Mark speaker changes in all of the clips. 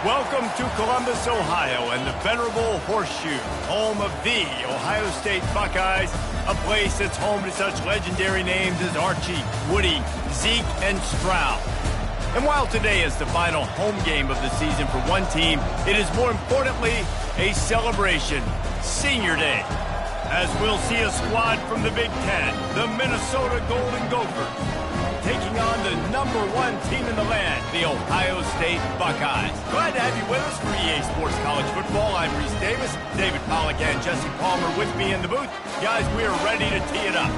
Speaker 1: Welcome to Columbus, Ohio, and the venerable Horseshoe, home of the Ohio State Buckeyes, a place that's home to such legendary names as Archie, Woody, Zeke, and Stroud. And while today is the final home game of the season for one team, it is more importantly a celebration, Senior Day, as we'll see a squad from the Big Ten, the Minnesota Golden Gophers, taking on the #1 team in the land, the Ohio State Buckeyes. Glad to have you with us for EA Sports College Football. I'm Reese Davis, David Pollack and Jesse Palmer with me in the booth. Guys, we are ready to tee it up.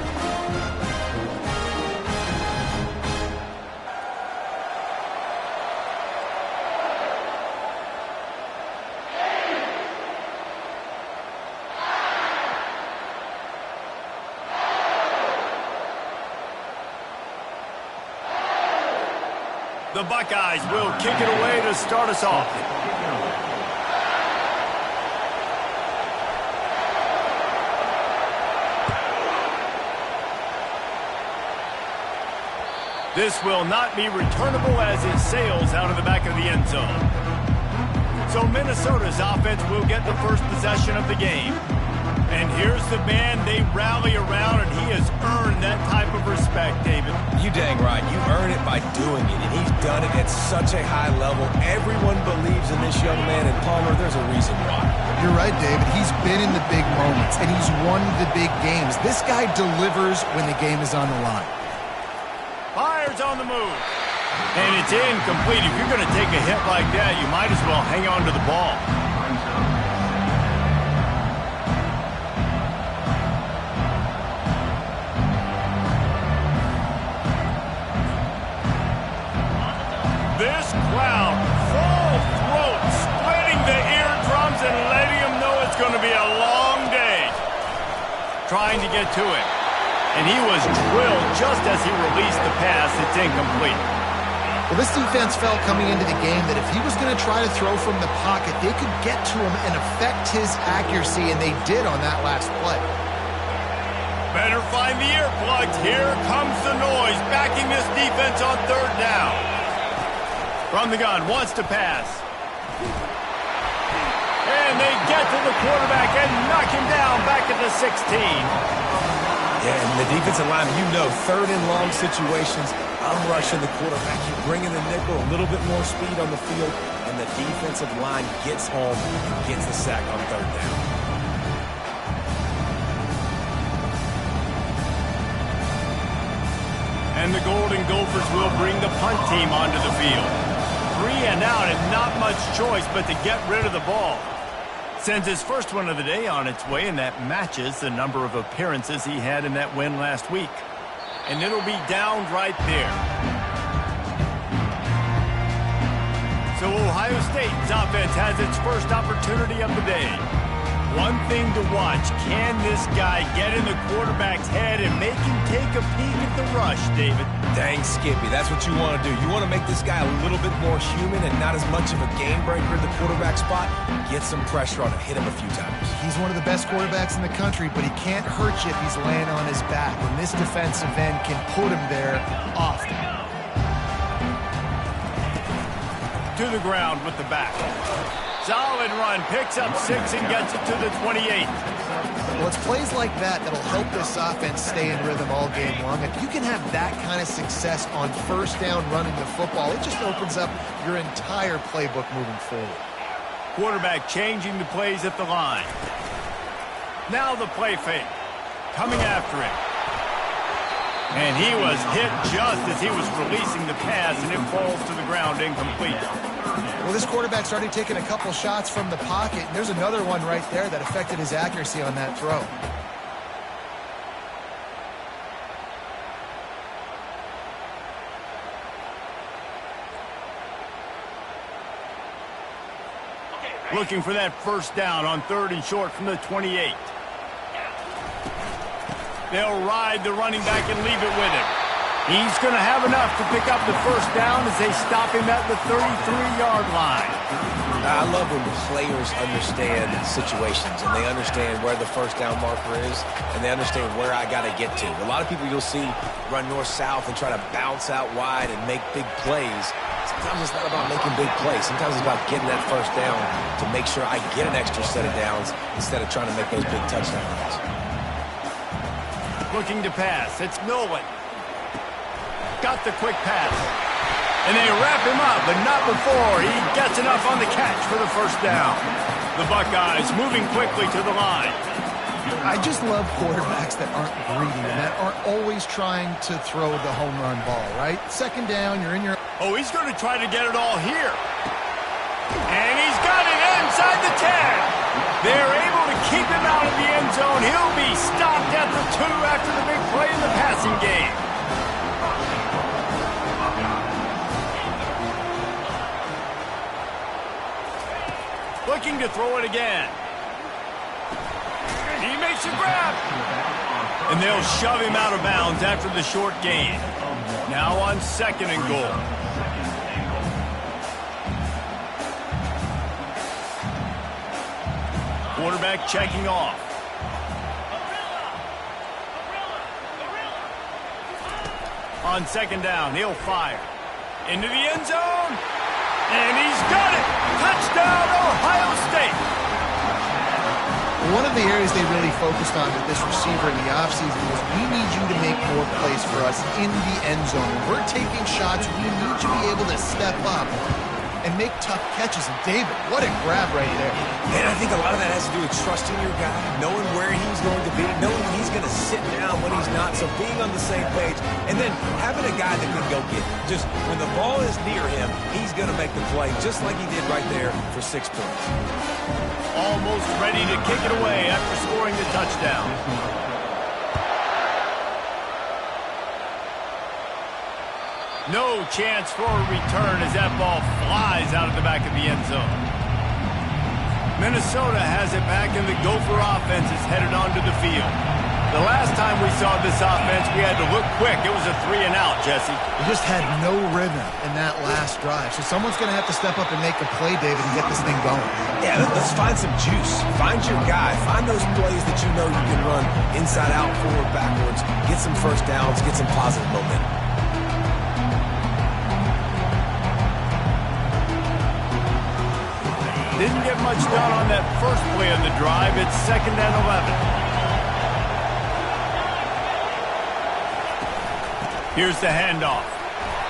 Speaker 1: The Buckeyes will kick it away to start us off. This will not be returnable as it sails out of the back of the end zone. So Minnesota's offense will get the first possession of the game. And here's the man they rally around, and he has earned that type of respect, David.
Speaker 2: You dang right. You earn it by doing it, and he's done it at such a high level. Everyone believes in this young man, and Palmer, there's a reason why.
Speaker 3: You're right, David. He's been in the big moments, and he's won the big games. This guy delivers when the game is on the line.
Speaker 1: Fires on the move. And it's incomplete. If you're going to take a hit like that, you might as well hang on to the ball. This crowd, full throat, splitting the eardrums and letting them know it's going to be a long day. Trying to get to it. And he was drilled just as he released the pass. It's incomplete.
Speaker 3: Well, this defense felt coming into the game that if he was going to try to throw from the pocket, they could get to him and affect his accuracy, and they did on that last play.
Speaker 1: Better find the earplugs. Here comes the noise, backing this defense on third down. From the gun, wants to pass. And they get to the quarterback and knock him down back at the 16.
Speaker 2: Yeah, and the defensive line, you know, third and long situations, I'm rushing the quarterback. You're bringing the nickel, a little bit more speed on the field, and the defensive line gets home and gets the sack on third down.
Speaker 1: And the Golden Gophers will bring the punt team onto the field. 3 and out and not much choice but to get rid of the ball. Sends his first one of the day on its way, and that matches the number of appearances he had in that win last week. And it'll be downed right there. So Ohio State's offense has its first opportunity of the day. One thing to watch, can this guy get in the quarterback's head and make him take a peek at the rush, David?
Speaker 2: Dang, Skippy, that's what you want to do. You want to make this guy a little bit more human and not as much of a game breaker at the quarterback spot. Get some pressure on him, hit him a few times.
Speaker 3: He's one of the best quarterbacks in the country, but he can't hurt you if he's laying on his back, and this defensive end can put him there often.
Speaker 1: To the ground with the back. Solid run, picks up 6 and gets it to the 28.
Speaker 3: Well, it's plays like that that'll help this offense stay in rhythm all game long. If you can have that kind of success on first down running the football, it just opens up your entire playbook moving forward.
Speaker 1: Quarterback changing the plays at the line. Now the play fake. Coming after him. And he was hit just as he was releasing the pass, and it falls to the ground incomplete.
Speaker 3: Well, this quarterback's already taken a couple shots from the pocket, and there's another one right there that affected his accuracy on that throw.
Speaker 1: Looking for that first down on 3rd and short from the 28. They'll ride the running back and leave it with him. He's going to have enough to pick up the first down as they stop him at the 33-yard line.
Speaker 2: I love when the players understand situations and they understand where the first down marker is and they understand where I got to get to. A lot of people you'll see run north-south and try to bounce out wide and make big plays. Sometimes it's not about making big plays. Sometimes it's about getting that first down to make sure I get an extra set of downs instead of trying to make those big touchdown runs.
Speaker 1: Looking to pass. It's Nolan. Got the quick pass. And they wrap him up, but not before he gets enough on the catch for the first down. The Buckeyes moving quickly to the line.
Speaker 3: I just love quarterbacks that aren't greedy and that aren't always trying to throw the home run ball, right? Second down, you're in your...
Speaker 1: Oh, he's going to try to get it all here. And he's got it inside the 10. They're able to keep him out of the end zone. He'll be stopped at the 2 after the big play in the passing game. Looking to throw it again. He makes a grab. And they'll shove him out of bounds after the short gain. Now on 2nd and goal. Quarterback checking off. On 2nd down, he'll fire. Into the end zone. And he's got it! Touchdown, Ohio State!
Speaker 3: One of the areas they really focused on with this receiver in the offseason was we need you to make more plays for us in the end zone. When we're taking shots, we need you to be able to step up and make tough catches. And David, what a grab right there.
Speaker 2: And I think a lot of that has to do with trusting your guy, knowing where he's going to be, knowing when he's going to sit down, when he's not, so being on the same page, and then having a guy that can go get it. Just when the ball is near him, he's going to make the play, just like he did right there for 6 points.
Speaker 1: Almost ready to kick it away after scoring the touchdown. No chance for a return as that ball flies out of the back of the end zone. Minnesota has it back, and the Gopher offense is headed onto the field. The last time we saw this offense, we had to look quick. It was a 3-and-out, Jesse.
Speaker 3: We just had no rhythm in that last drive. So someone's going to have to step up and make a play, David, and get this thing going.
Speaker 2: Yeah, let's find some juice. Find your guy. Find those plays that you know you can run inside out, forward, backwards. Get some first downs. Get some positive momentum.
Speaker 1: Didn't get much done on that first play of the drive. It's 2nd and 11. Here's the handoff.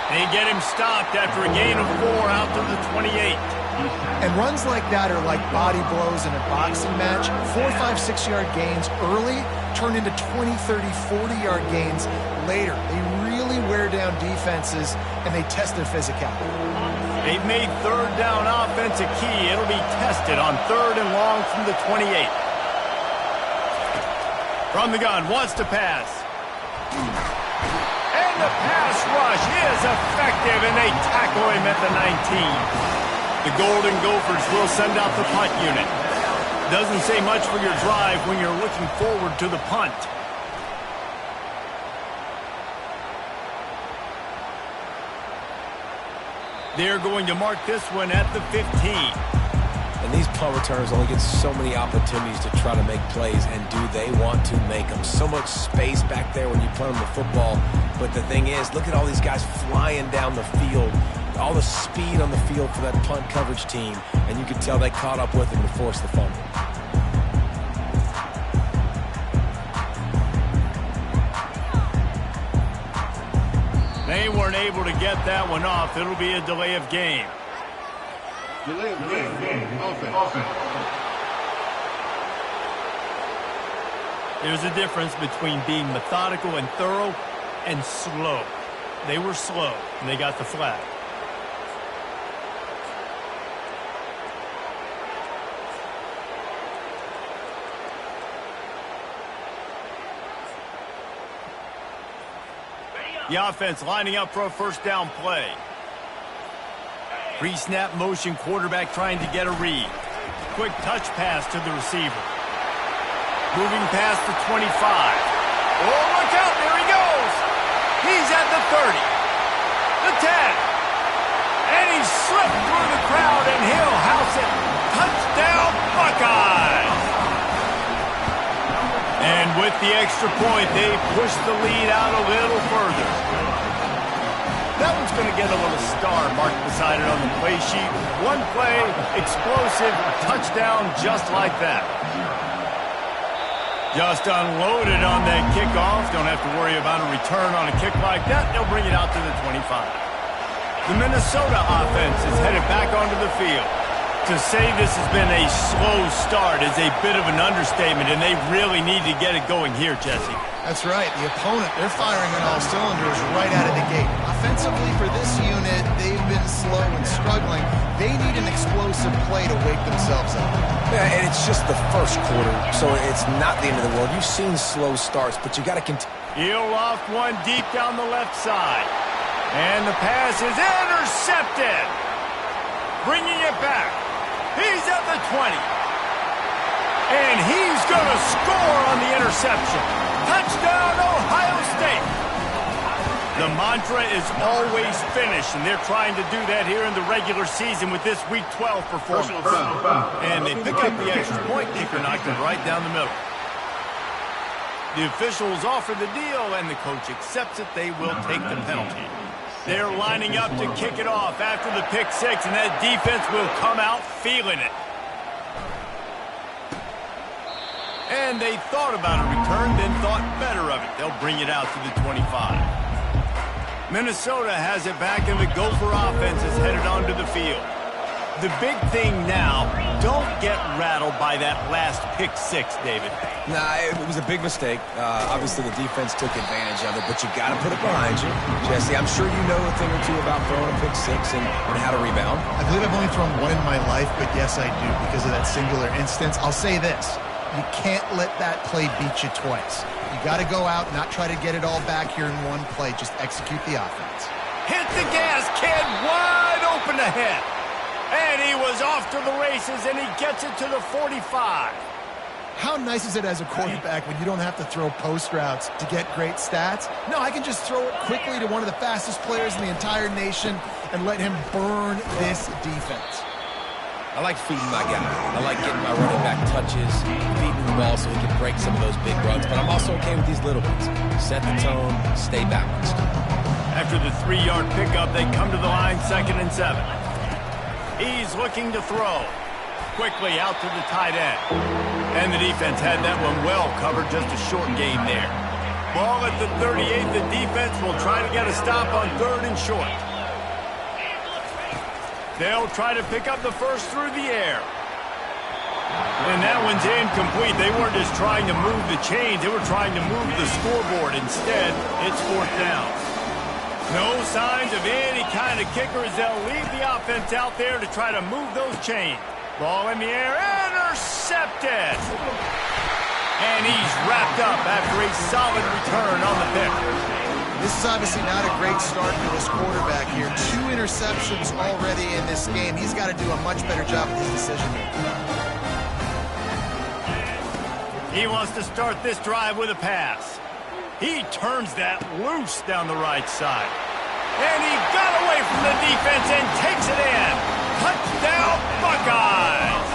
Speaker 1: They get him stopped after a gain of 4 out to the 28.
Speaker 3: And runs like that are like body blows in a boxing match. 4, 5, 6-yard gains early turn into 20, 30, 40-yard gains later. They really wear down defenses, and they test their physicality.
Speaker 1: They've made 3rd down offense a key. It'll be tested on 3rd and long from the 28. From the gun, wants to pass. And the pass rush is effective, and they tackle him at the 19. The Golden Gophers will send out the punt unit. Doesn't say much for your drive when you're looking forward to the punt. They're going to mark this one at the 15.
Speaker 2: And these punt returners only get so many opportunities to try to make plays, and do they want to make them? So much space back there when you punt them the football. But the thing is, look at all these guys flying down the field, all the speed on the field for that punt coverage team, and you can tell they caught up with him to force the fumble.
Speaker 1: They weren't able to get that one off. It'll be a delay of game.
Speaker 4: Delay of game. Offense.
Speaker 1: There's a difference between being methodical and thorough and slow. They were slow, and they got the flag. The offense lining up for a first down play. Pre-snap motion, quarterback trying to get a read. Quick touch pass to the receiver. Moving past the 25. Oh, look out, there he goes. He's at the 30. The 10. And he slipped through the crowd, and he'll house it. Touchdown, Buckeyes. And with the extra point, they push the lead out a little further. That one's going to get a little star marked beside it on the play sheet. One play, explosive, touchdown just like that. Just unloaded on that kickoff. Don't have to worry about a return on a kick like that. They'll bring it out to the 25. The Minnesota offense is headed back onto the field. To say this has been a slow start is a bit of an understatement, and they really need to get it going here, Jesse.
Speaker 3: That's right. The opponent, they're firing on all cylinders right out of the gate. Offensively for this unit, they've been slow and struggling. They need an explosive play to wake themselves up.
Speaker 2: Yeah, and it's just the first quarter, so it's not the end of the world. You've seen slow starts, but you got to continue.
Speaker 1: He'll loft one deep down the left side. And the pass is intercepted. Bringing it back. He's at the 20. And he's going to score on the interception. Touchdown, Ohio State. The mantra is always finish, and they're trying to do that here in the regular season with this Week 12 performance. And they pick up the extra point. Kicker knocked it right down the middle. The officials offer the deal, and the coach accepts it. They will take the penalty. They're lining up to kick it off after the pick six, and that defense will come out feeling it. And they thought about a return, then thought better of it. They'll bring it out to the 25. Minnesota has it back, and the Gopher offense is headed onto the field. The big thing now, don't get rattled by that last pick six, David.
Speaker 2: Nah, it was a big mistake. Obviously, the defense took advantage of it, but you got to put it behind you. Jesse, I'm sure you know a thing or two about throwing a pick six and how to rebound.
Speaker 3: I believe I've only thrown one in my life, but yes, I do because of that singular instance. I'll say this. You can't let that play beat you twice. You got to go out, not try to get it all back here in one play. Just execute the offense.
Speaker 1: Hit the gas, kid. Wide open ahead. And he was off to the races, and he gets it to the 45.
Speaker 3: How nice is it as a quarterback when you don't have to throw post routes to get great stats? No, I can just throw it quickly to one of the fastest players in the entire nation and let him burn this defense.
Speaker 2: I like feeding my guy. I like getting my running back touches, feeding the ball so he can break some of those big runs. But I'm also okay with these little ones. Set the tone, stay balanced.
Speaker 1: After the 3-yard pickup, they come to the line 2nd and 7. He's looking to throw. Quickly out to the tight end. And the defense had that one well covered, just a short game there. Ball at the 38. The defense will try to get a stop on 3rd and short. They'll try to pick up the first through the air. And that one's incomplete. They weren't just trying to move the chains. They were trying to move the scoreboard. Instead, it's 4th down. No signs of any kind of kicker as they'll leave the offense out there to try to move those chains. Ball in the air, intercepted. And he's wrapped up after a solid return on the pick.
Speaker 3: This is obviously not a great start for this quarterback here. 2 interceptions already in this game. He's got to do a much better job with his decision-making.
Speaker 1: He wants to start this drive with a pass. He turns that loose down the right side. And he got away from the defense and takes it in. Touchdown, Buckeyes!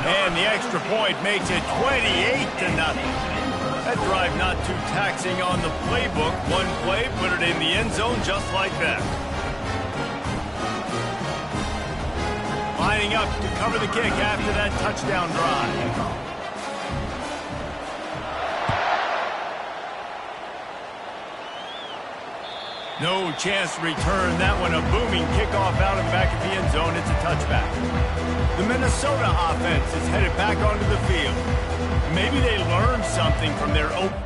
Speaker 1: And the extra point makes it 28-0. That drive not too taxing on the playbook. One play, put it in the end zone just like that. Lining up to cover the kick after that touchdown drive. No chance to return that one. A booming kickoff out of the back of the end zone. It's a touchback. The Minnesota offense is headed back onto the field. Maybe they learned something from their open.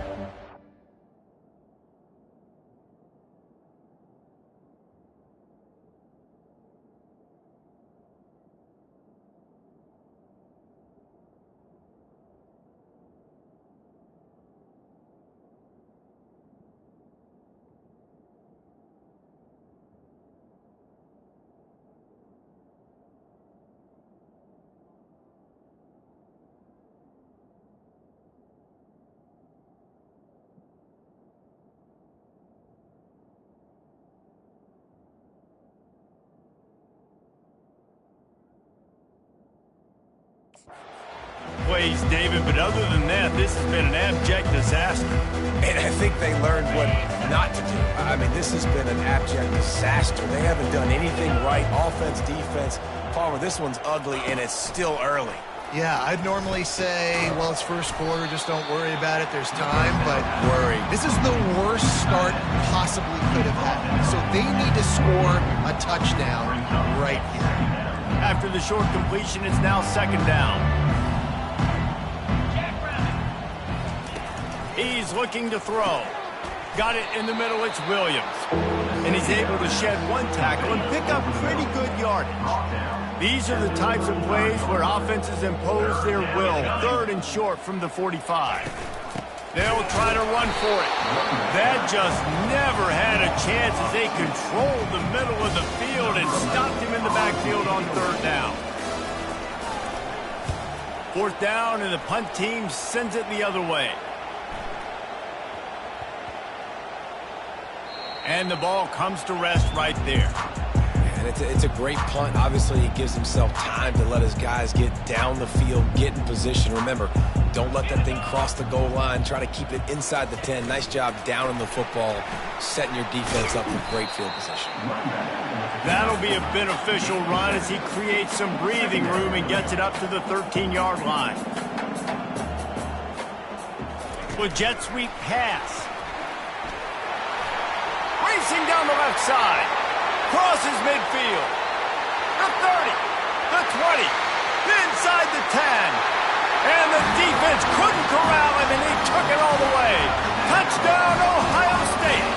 Speaker 1: Plays, David, but other than that, this has been an abject disaster.
Speaker 2: And I think they learned what not to do. I mean, this has been an abject disaster. They haven't done anything right. Offense, defense. Palmer, this one's ugly, and it's still early.
Speaker 3: Yeah, I'd normally say, well, it's first quarter, just don't worry about it, there's time, but this is the worst start possibly could have happened. So they need to score a touchdown right here.
Speaker 1: After the short completion, it's now second down. He's looking to throw. Got it in the middle, it's Williams. And he's able to shed one tackle and pick up pretty good yardage. These are the types of plays where offenses impose their will. Third and short from the 45. They'll try to run for it. That just never had a chance as they controlled the middle of the field and stopped him in the backfield on third down. Fourth down, and the punt team sends it the other way. And the ball comes to rest right there.
Speaker 2: And it's a great punt. Obviously, he gives himself time to let his guys get down the field, get in position. Remember, don't let that thing cross the goal line. Try to keep it inside the 10. Nice job down in the football, setting your defense up for great field position.
Speaker 1: That'll be a beneficial run as he creates some breathing room and gets it up to the 13-yard line. With jet sweep pass. Racing down the left side. Crosses midfield. The 30. The 20. Inside the 10. And the defense couldn't corral him, and he took it all the way. Touchdown, Ohio State.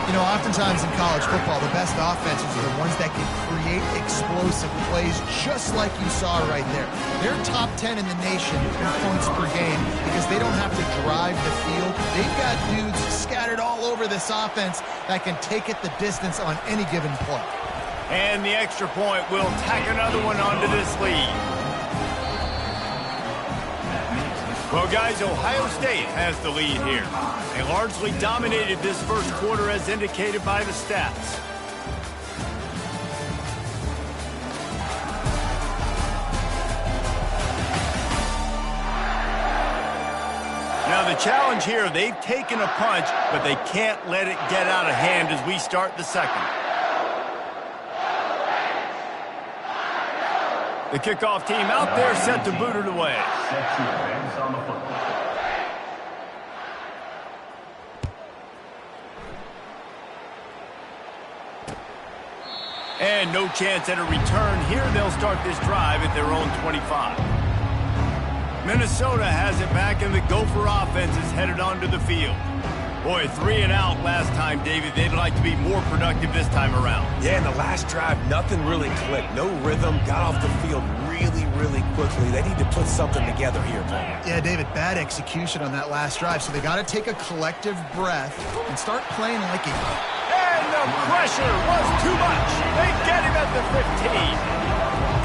Speaker 3: You know, oftentimes in college football, the best offenses are the ones that can create explosive plays just like you saw right there. They're top 10 in the nation in points per game because they don't have to drive the field. They've got dudes scattered all over this offense that can take it the distance on any given play.
Speaker 1: And the extra point will tack another one onto this lead. Well, guys, Ohio State has the lead here. They largely dominated this first quarter as indicated by the stats. Now, the challenge here, they've taken a punch, but they can't let it get out of hand as we start the second. The kickoff team out there set to boot it away. And no chance at a return here. They'll start this drive at their own 25. Minnesota has it back, and the Gopher offense is headed onto the field. Boy, 3 and out last time, David. They'd like to be more productive this time around.
Speaker 2: Yeah, in the last drive, nothing really clicked. No rhythm, got off the field really quickly. They need to put something together here, Paul.
Speaker 3: Yeah, David, bad execution on that last drive, so they got to take a collective breath and start playing like a...
Speaker 1: And the pressure was too much. They get him at the 15.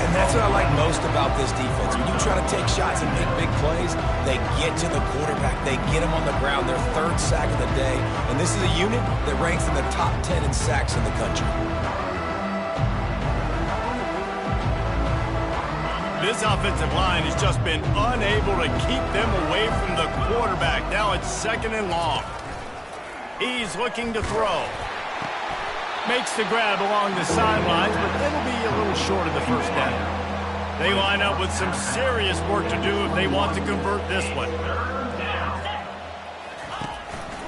Speaker 2: And that's what I like most about this defense. When you try to take shots and make big plays, they get to the quarterback. They get him on the ground. Their third sack of the day. And this is a unit that ranks in the top 10 in sacks in the country.
Speaker 1: This offensive line has just been unable to keep them away from the quarterback. Now it's second and long. He's looking to throw. Makes the grab along the sidelines, but it'll be a little short of the first down. They line up with some serious work to do if they want to convert this one.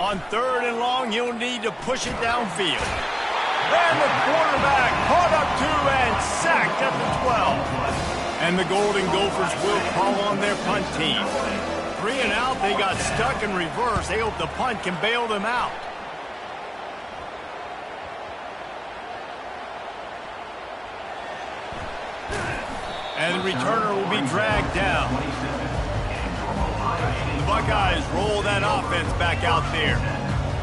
Speaker 1: On third and long, you'll need to push it downfield. And the quarterback caught up to and sacked at the 12. And the Golden Gophers will call on their punt team. 3 and out, they got stuck in reverse. They hope the punt can bail them out. And the returner will be dragged down. The Buckeyes roll that offense back out there.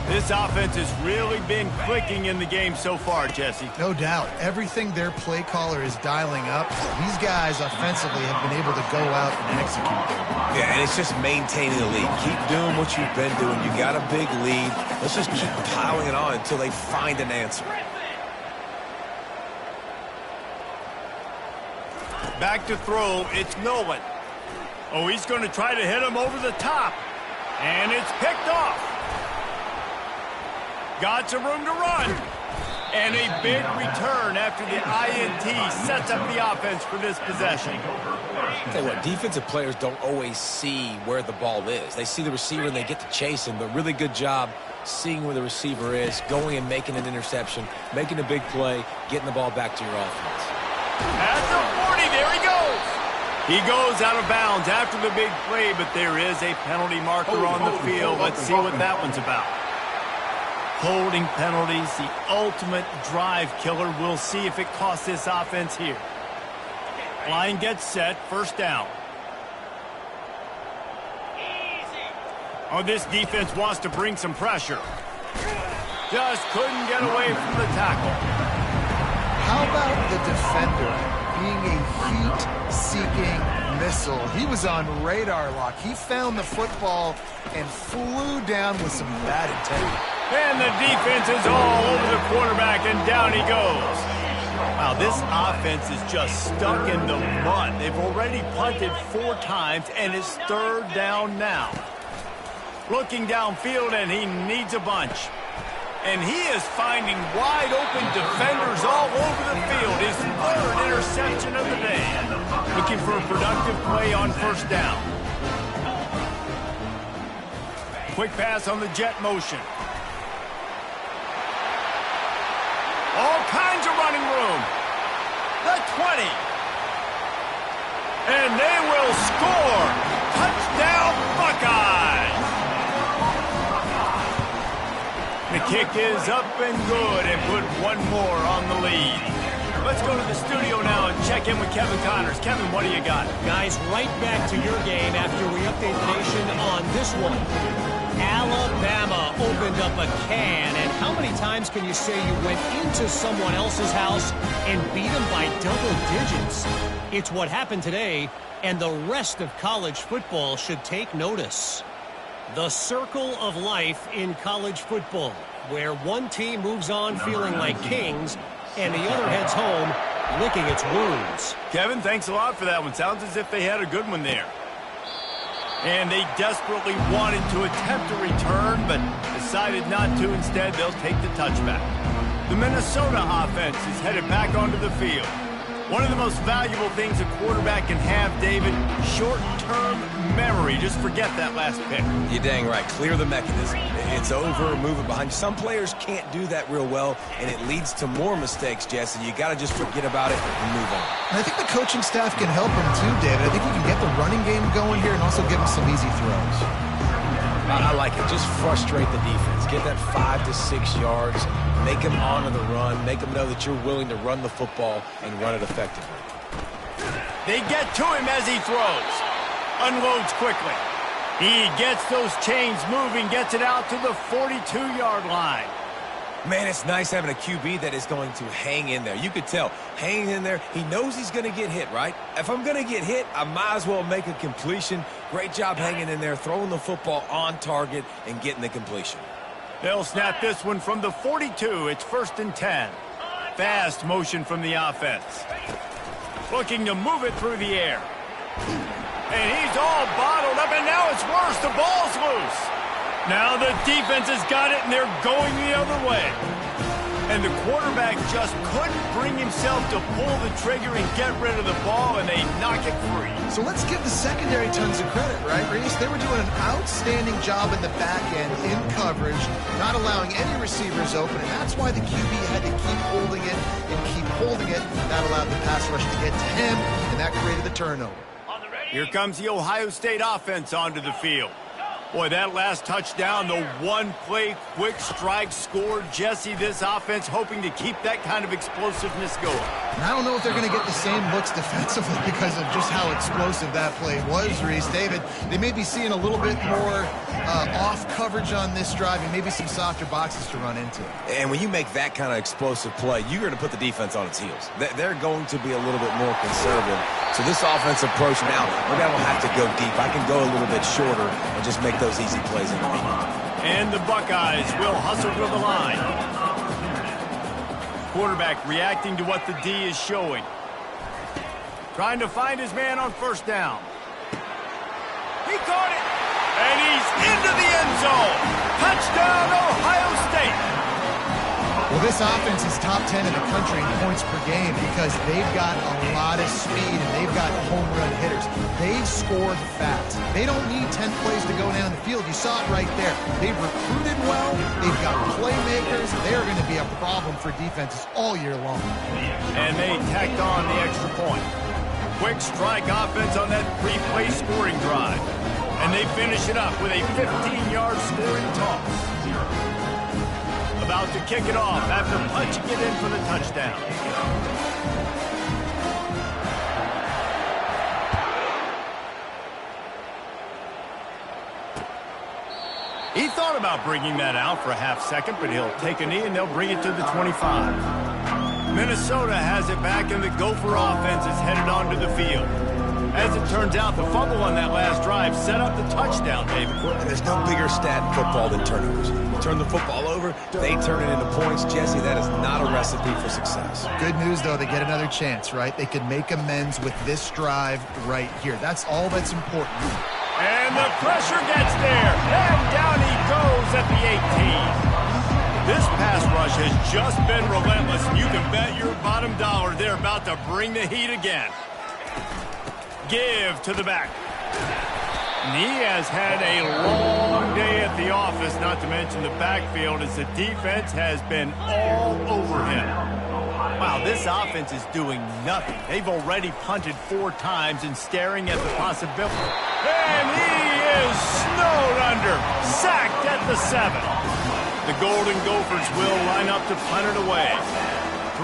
Speaker 1: This offense has really been clicking in the game so far, Jesse.
Speaker 3: No doubt. Everything their play caller is dialing up, these guys offensively have been able to go out and execute them.
Speaker 2: Yeah, and it's just maintaining the lead. Keep doing what you've been doing. You got a big lead. Let's just keep piling it on until they find an answer. Back to throw, it's Nolan.
Speaker 1: Oh, he's going to try to hit him over the top. And it's picked off. Got some room to run. And a big return after the INT sets up the offense for this possession.
Speaker 2: I'll tell you what, defensive players don't always see where the ball is. They see the receiver and they get to chase him, but really good job seeing where the receiver is, going and making an interception, making a big play, getting the ball back to your offense.
Speaker 1: At the 40, there he goes. He goes out of bounds after the big play, but there is a penalty marker on the field. Let's see what that one's about. Holding penalties, the ultimate drive killer. We'll see if it costs this offense here. Line gets set, first down. Oh, this defense wants to bring some pressure. Just couldn't get away from the tackle.
Speaker 3: How about the defender being a heat-seeking missile? He was on radar lock. He found the football and flew down with some bad intent.
Speaker 1: And the defense is all over the quarterback, and down he goes. Wow, this offense is just stuck in the mud. They've already punted 4 times, and it's 3rd down now. Looking downfield, and he needs a bunch. And he is finding wide-open defenders all over the field. His 3rd interception of the day. Looking for a productive play on first down. Quick pass on the jet motion. All kinds of running room. The 20. And they will score. Touchdown, Buckeyes. The kick is up and good and put one more on the lead. Let's go to the studio now and check in with Kevin Connors. Kevin, what do you got?
Speaker 5: Guys, right back to your game after we update the nation on this one. Alabama opened up a can, and how many times can you say you went into someone else's house and beat them by double digits? It's what happened today, and the rest of college football should take notice. The circle of life in college football, where one team moves on feeling like kings, and the other heads home licking its wounds.
Speaker 1: Kevin, thanks a lot for that one. Sounds as if they had a good one there. And they desperately wanted to attempt a return, but decided not to. Instead, they'll take the touchback. The Minnesota offense is headed back onto the field. One of the most valuable things a quarterback can have, David, short-term memory. Just forget that last pick.
Speaker 2: You're dang right. Clear the mechanism. It's over, move it behind you. Some players can't do that real well, and it leads to more mistakes, Jesse. You got to just forget about it and move on.
Speaker 3: And I think the coaching staff can help him too, David. I think he can get the running game going here and also give him some easy throws.
Speaker 2: I like it. Just frustrate the defense. Get that 5 to 6 yards. Make them honor the run. Make them know that you're willing to run the football and run it effectively.
Speaker 1: They get to him as he throws. Unloads quickly. He gets those chains moving, gets it out to the 42-yard line.
Speaker 2: Man, it's nice having a QB that is going to hang in there. You could tell, hanging in there, he knows he's going to get hit, right? If I'm going to get hit, I might as well make a completion. Great job hanging in there, throwing the football on target and getting the completion.
Speaker 1: They'll snap this one from the 42. It's 1st and 10. Fast motion from the offense. Looking to move it through the air. And he's all bottled up, and now it's worse. The ball's loose. Now the defense has got it, and they're going the other way. And the quarterback just couldn't bring himself to pull the trigger and get rid of the ball, and they knock it free.
Speaker 3: So let's give the secondary tons of credit, right, Reese? They were doing an outstanding job in the back end in coverage, not allowing any receivers open, and that's why the QB had to keep holding it and keep holding it. That allowed the pass rush to get to him, and that created the turnover.
Speaker 1: Here comes the Ohio State offense onto the field. Boy, that last touchdown, the one-play quick strike score. Jesse, this offense hoping to keep that kind of explosiveness going.
Speaker 3: And I don't know if they're going to get the same looks defensively because of just how explosive that play was, Reese. David, they may be seeing a little bit more off coverage on this drive and maybe some softer boxes to run into.
Speaker 2: And when you make that kind of explosive play, you're going to put the defense on its heels. They're going to be a little bit more conservative. So this offense approach now, maybe I don't have to go deep. I can go a little bit shorter and just make those easy plays in the lead.
Speaker 1: And the Buckeyes will hustle to the line. Quarterback reacting to what the D is showing. Trying to find his man on first down. He caught it. And he's into the end zone. Touchdown, Ohio State.
Speaker 3: Well, this offense is top 10 in the country in points per game because they've got a lot of speed and they've got home run hitters. They've scored fast. They don't need 10 plays to go down the field. You saw it right there. They've recruited well. They've got playmakers. They're going to be a problem for defenses all year long.
Speaker 1: And they tacked on the extra point. Quick strike offense on that three-play scoring drive. And they finish it up with a 15-yard scoring toss. About to kick it off after punching it in for the touchdown. He thought about bringing that out for a half second, but he'll take a knee and they'll bring it to the 25. Minnesota has it back, and the Gopher offense is headed onto the field. As it turns out, the fumble on that last drive set up the touchdown, David.
Speaker 2: And there's no bigger stat in football than turnovers. Turn the football over, they turn it into points. Jesse, that is not a recipe for success.
Speaker 3: Good news, though, they get another chance, right? They can make amends with this drive right here. That's all that's important.
Speaker 1: And the pressure gets there, and down he goes at the 18. This pass rush has just been relentless, and you can bet your bottom dollar they're about to bring the heat again. Give to the back. And he has had a long day at the office, not to mention the backfield, as the defense has been all over him. Wow, this offense is doing nothing. They've already punted 4 times and staring at the possibility. And he is snowed under, sacked at the 7. The Golden Gophers will line up to punt it away.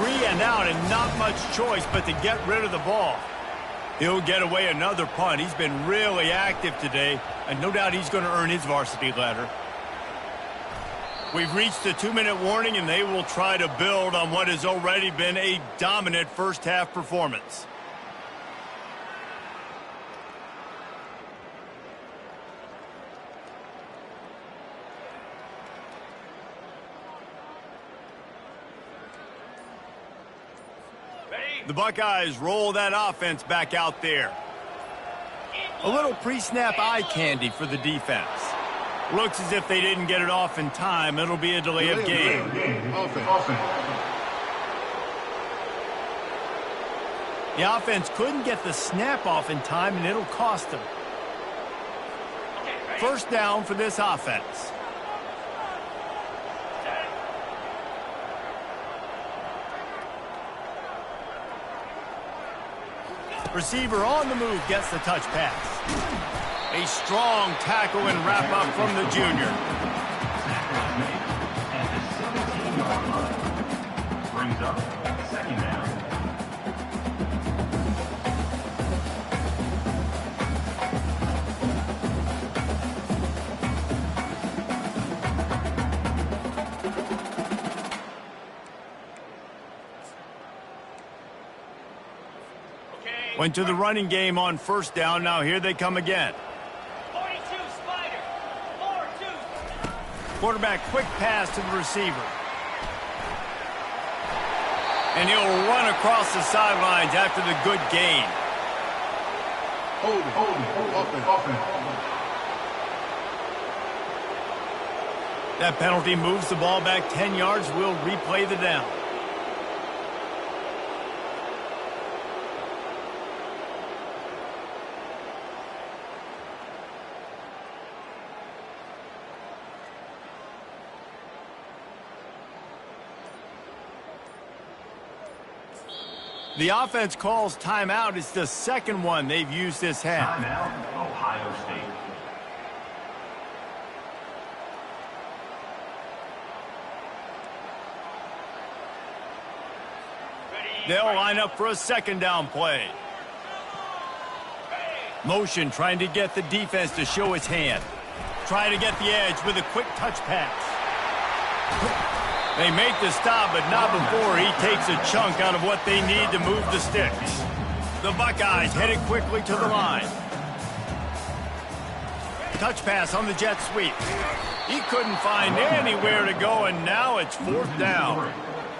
Speaker 1: 3 and out, and not much choice but to get rid of the ball. He'll get away another punt. He's been really active today, and no doubt he's going to earn his varsity letter. We've reached the 2-minute warning, and they will try to build on what has already been a dominant first-half performance. The Buckeyes roll that offense back out there. A little pre-snap eye candy for the defense. Looks as if they didn't get it off in time. It'll be a delay of game. The offense couldn't get the snap off in time, and it'll cost them. First down for this offense. Receiver on the move gets the touch pass. A strong tackle and wrap up from the junior.
Speaker 6: Brings up second down.
Speaker 1: Went to the running game on first down. Now here they come again.
Speaker 6: 42 Spider. 4-2.
Speaker 1: Quarterback quick pass to the receiver. And he'll run across the sidelines after the good gain.
Speaker 4: Hold offense.
Speaker 1: That penalty moves the ball back 10 yards. We'll replay the down. The offense calls timeout. It's the second one they've used this half.
Speaker 6: Timeout, Ohio State.
Speaker 1: They'll line up for a second down play. Motion trying to get the defense to show its hand. Trying to get the edge with a quick touch pass. They make the stop, but not before he takes a chunk out of what they need to move the sticks. The Buckeyes headed quickly to the line. Touch pass on the jet sweep. He couldn't find anywhere to go, and now it's fourth down.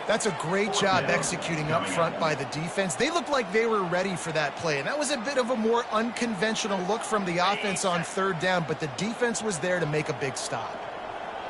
Speaker 3: That's a great job executing up front by the defense. They looked like they were ready for that play, and that was a bit of a more unconventional look from the offense on third down, but the defense was there to make a big stop.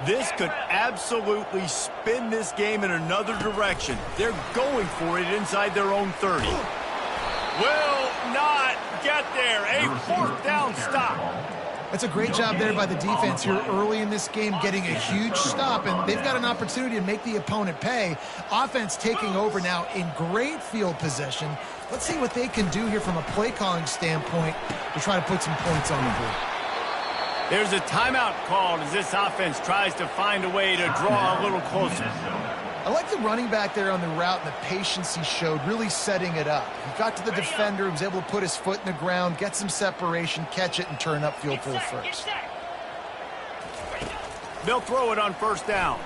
Speaker 1: This could absolutely spin this game in another direction. They're going for it inside their own 30. Will not get there. A fourth down stop.
Speaker 3: That's a great job there by the defense here early in this game, getting a huge stop, and they've got an opportunity to make the opponent pay. Offense taking over now in great field possession. Let's see what they can do here from a play calling standpoint to try to put some points on the board.
Speaker 1: There's a timeout called as this offense tries to find a way to draw a little closer.
Speaker 3: I like the running back there on the route and the patience he showed, really setting it up. He got to the defender, he was able to put his foot in the ground, get some separation, catch it, and turn upfield for the first.
Speaker 1: They'll throw it on first down.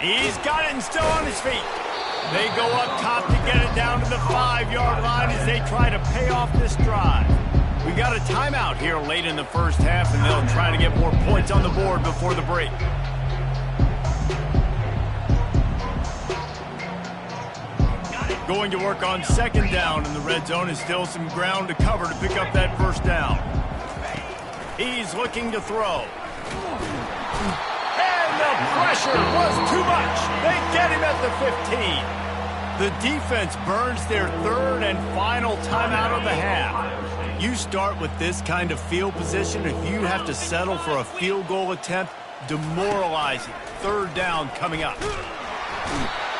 Speaker 1: He's got it and still on his feet. They go up top to get it down to the 5-yard line as they try to pay off this drive. We got a timeout here late in the first half, and they'll try to get more points on the board before the break. Going to work on second down in the red zone is still some ground to cover to pick up that first down. He's looking to throw. And the pressure was too much. They get him at the 15. The defense burns their third and final timeout of the half. You start with this kind of field position, if you have to settle for a field goal attempt, demoralizing. Third down coming up.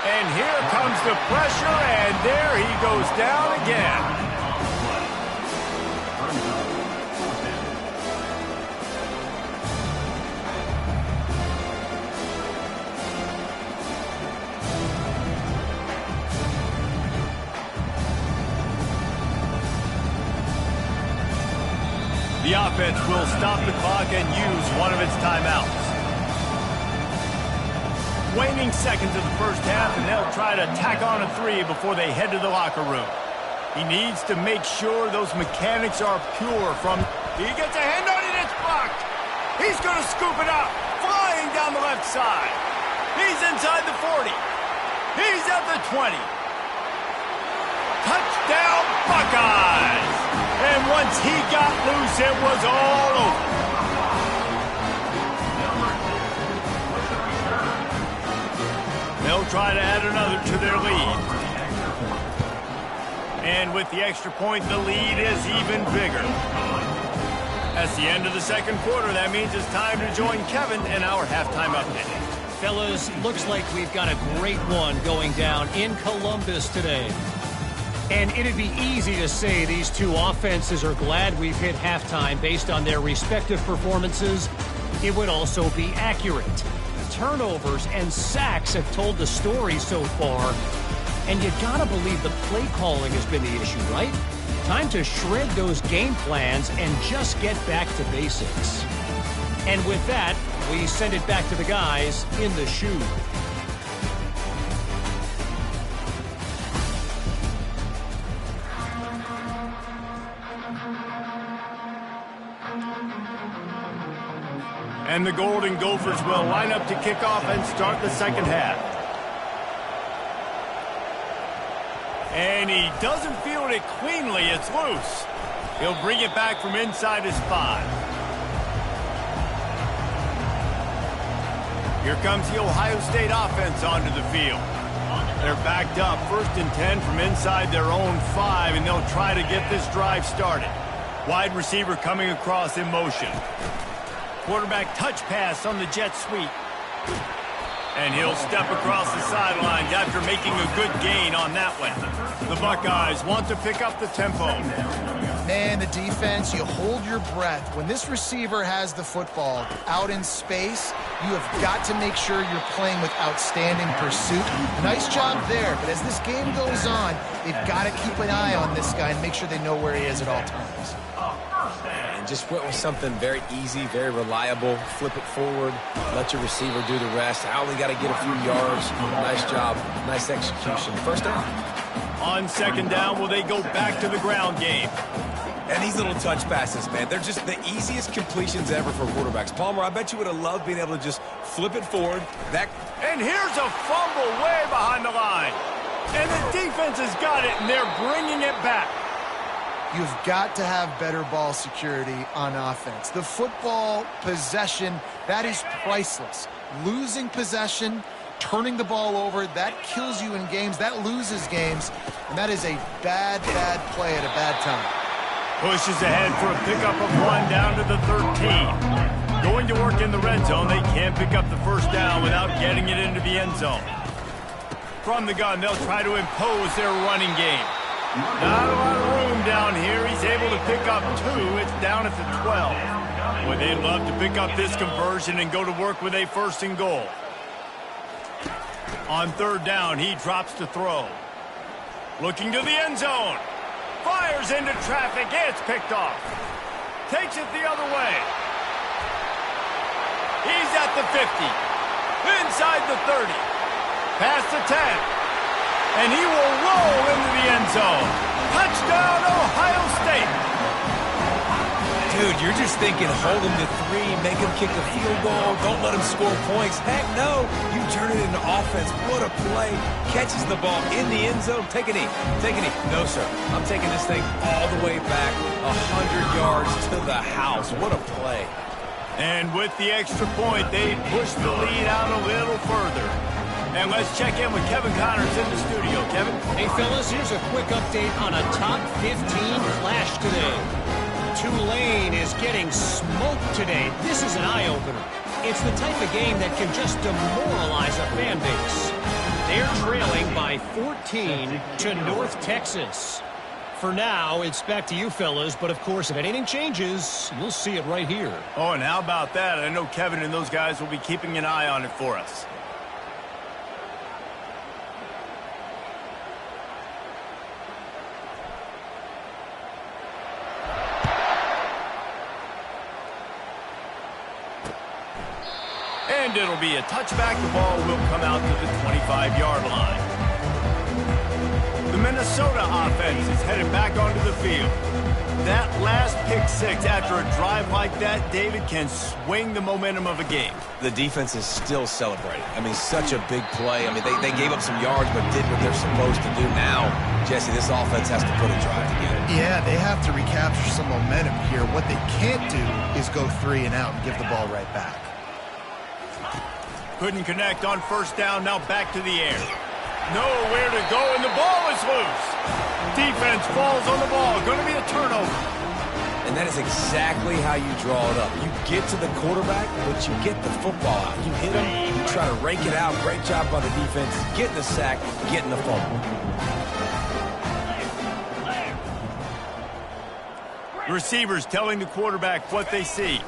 Speaker 1: And here comes the pressure, and there he goes down again. The offense will stop the clock and use one of its timeouts. Waning seconds of the first half, and they'll try to tack on a 3 before they head to the locker room. He needs to make sure those mechanics are pure from... He gets a hand on it, it's blocked. He's going to scoop it up, flying down the left side. He's inside the 40. He's at the 20. Touchdown, Buckeyes! And once he got loose, it was all over. They'll try to add another to their lead. And with the extra point, the lead is even bigger. That's the end of the second quarter. That means it's time to join Kevin in our halftime update.
Speaker 5: Fellas, looks like we've got a great one going down in Columbus today. And it'd be easy to say these two offenses are glad we've hit halftime based on their respective performances. It would also be accurate. Turnovers and sacks have told the story so far. And you gotta believe the play calling has been the issue, right? Time to shred those game plans and just get back to basics. And with that, we send it back to the guys in the shoe.
Speaker 1: And the Golden Gophers will line up to kick off and start the second half. And he doesn't field it cleanly. It's loose. He'll bring it back from inside his 5. Here comes the Ohio State offense onto the field. They're backed up, 1st and 10 from inside their own 5, and they'll try to get this drive started. Wide receiver coming across in motion. Quarterback touch pass on the jet sweep. And he'll step across the sidelines after making a good gain on that one. The Buckeyes want to pick up the tempo.
Speaker 3: Man, the defense, you hold your breath. When this receiver has the football out in space, you have got to make sure you're playing with outstanding pursuit. Nice job there, but as this game goes on, they've got to keep an eye on this guy and make sure they know where he is at all times.
Speaker 2: Just went with something very easy, very reliable. Flip it forward, let your receiver do the rest. I only got to get a few yards. Nice job, nice execution. First down.
Speaker 1: On second down, will they go back to the ground game?
Speaker 2: And these little touch passes, man, they're just the easiest completions ever for quarterbacks. Palmer, I bet you would have loved being able to just flip it forward.
Speaker 1: And here's a fumble way behind the line. And the defense has got it, and they're bringing it back.
Speaker 3: You've got to have better ball security on offense. The football possession, that is priceless. Losing possession, turning the ball over, that kills you in games. That loses games. And that is a bad, bad play at a bad time.
Speaker 1: Pushes ahead for a pickup of 1 down to the 13. Going to work in the red zone. They can't pick up the first down without getting it into the end zone. From the gun, they'll try to impose their running game. Not a lot of room down here. He's able to pick up 2. It's down at the 12. Boy, they'd love to pick up this conversion and go to work with a 1st and goal. On 3rd down, he drops to throw. Looking to the end zone. Fires into traffic. It's picked off. Takes it the other way. He's at the 50. Inside the 30. Past the 10. And he will roll into the end zone. Touchdown, Ohio State.
Speaker 2: Dude, you're just thinking, hold him to 3, make him kick a field goal, don't let him score points. Heck no, you turn it into offense. What a play. Catches the ball in the end zone. Take a knee. Take a knee. No, sir. I'm taking this thing all the way back 100 yards to the house. What a play.
Speaker 1: And with the extra point, they push the lead out a little further. And let's check in with Kevin Connors in the studio. Kevin?
Speaker 5: Hey, fellas, here's a quick update on a top 15 clash today. Tulane is getting smoked today. This is an eye-opener. It's the type of game that can just demoralize a fan base. They're trailing by 14 to North Texas. For now, it's back to you fellas, but of course, if anything changes, you'll see it right here.
Speaker 1: Oh, and how about that? I know Kevin and those guys will be keeping an eye on it for us. And it'll be a touchback. The ball will come out to the 25-yard line. The Minnesota offense is headed back onto the field. That last pick 6 after a drive like that, David, can swing the momentum of a game.
Speaker 2: The defense is still celebrating. I mean, such a big play. I mean, they gave up some yards but did what they're supposed to do. Now, Jesse, this offense has to put a drive together.
Speaker 3: Yeah, they have to recapture some momentum here. What they can't do is go 3 and out and give the ball right back.
Speaker 1: Couldn't connect on 1st down, now back to the air. Nowhere to go, and the ball is loose. Defense falls on the ball. Going to be a turnover.
Speaker 2: And that is exactly how you draw it up. You get to the quarterback, but you get the football out. You hit him, you try to rake it out. Great job by the defense. Getting the sack, getting the fumble.
Speaker 1: Receivers telling the quarterback what they see.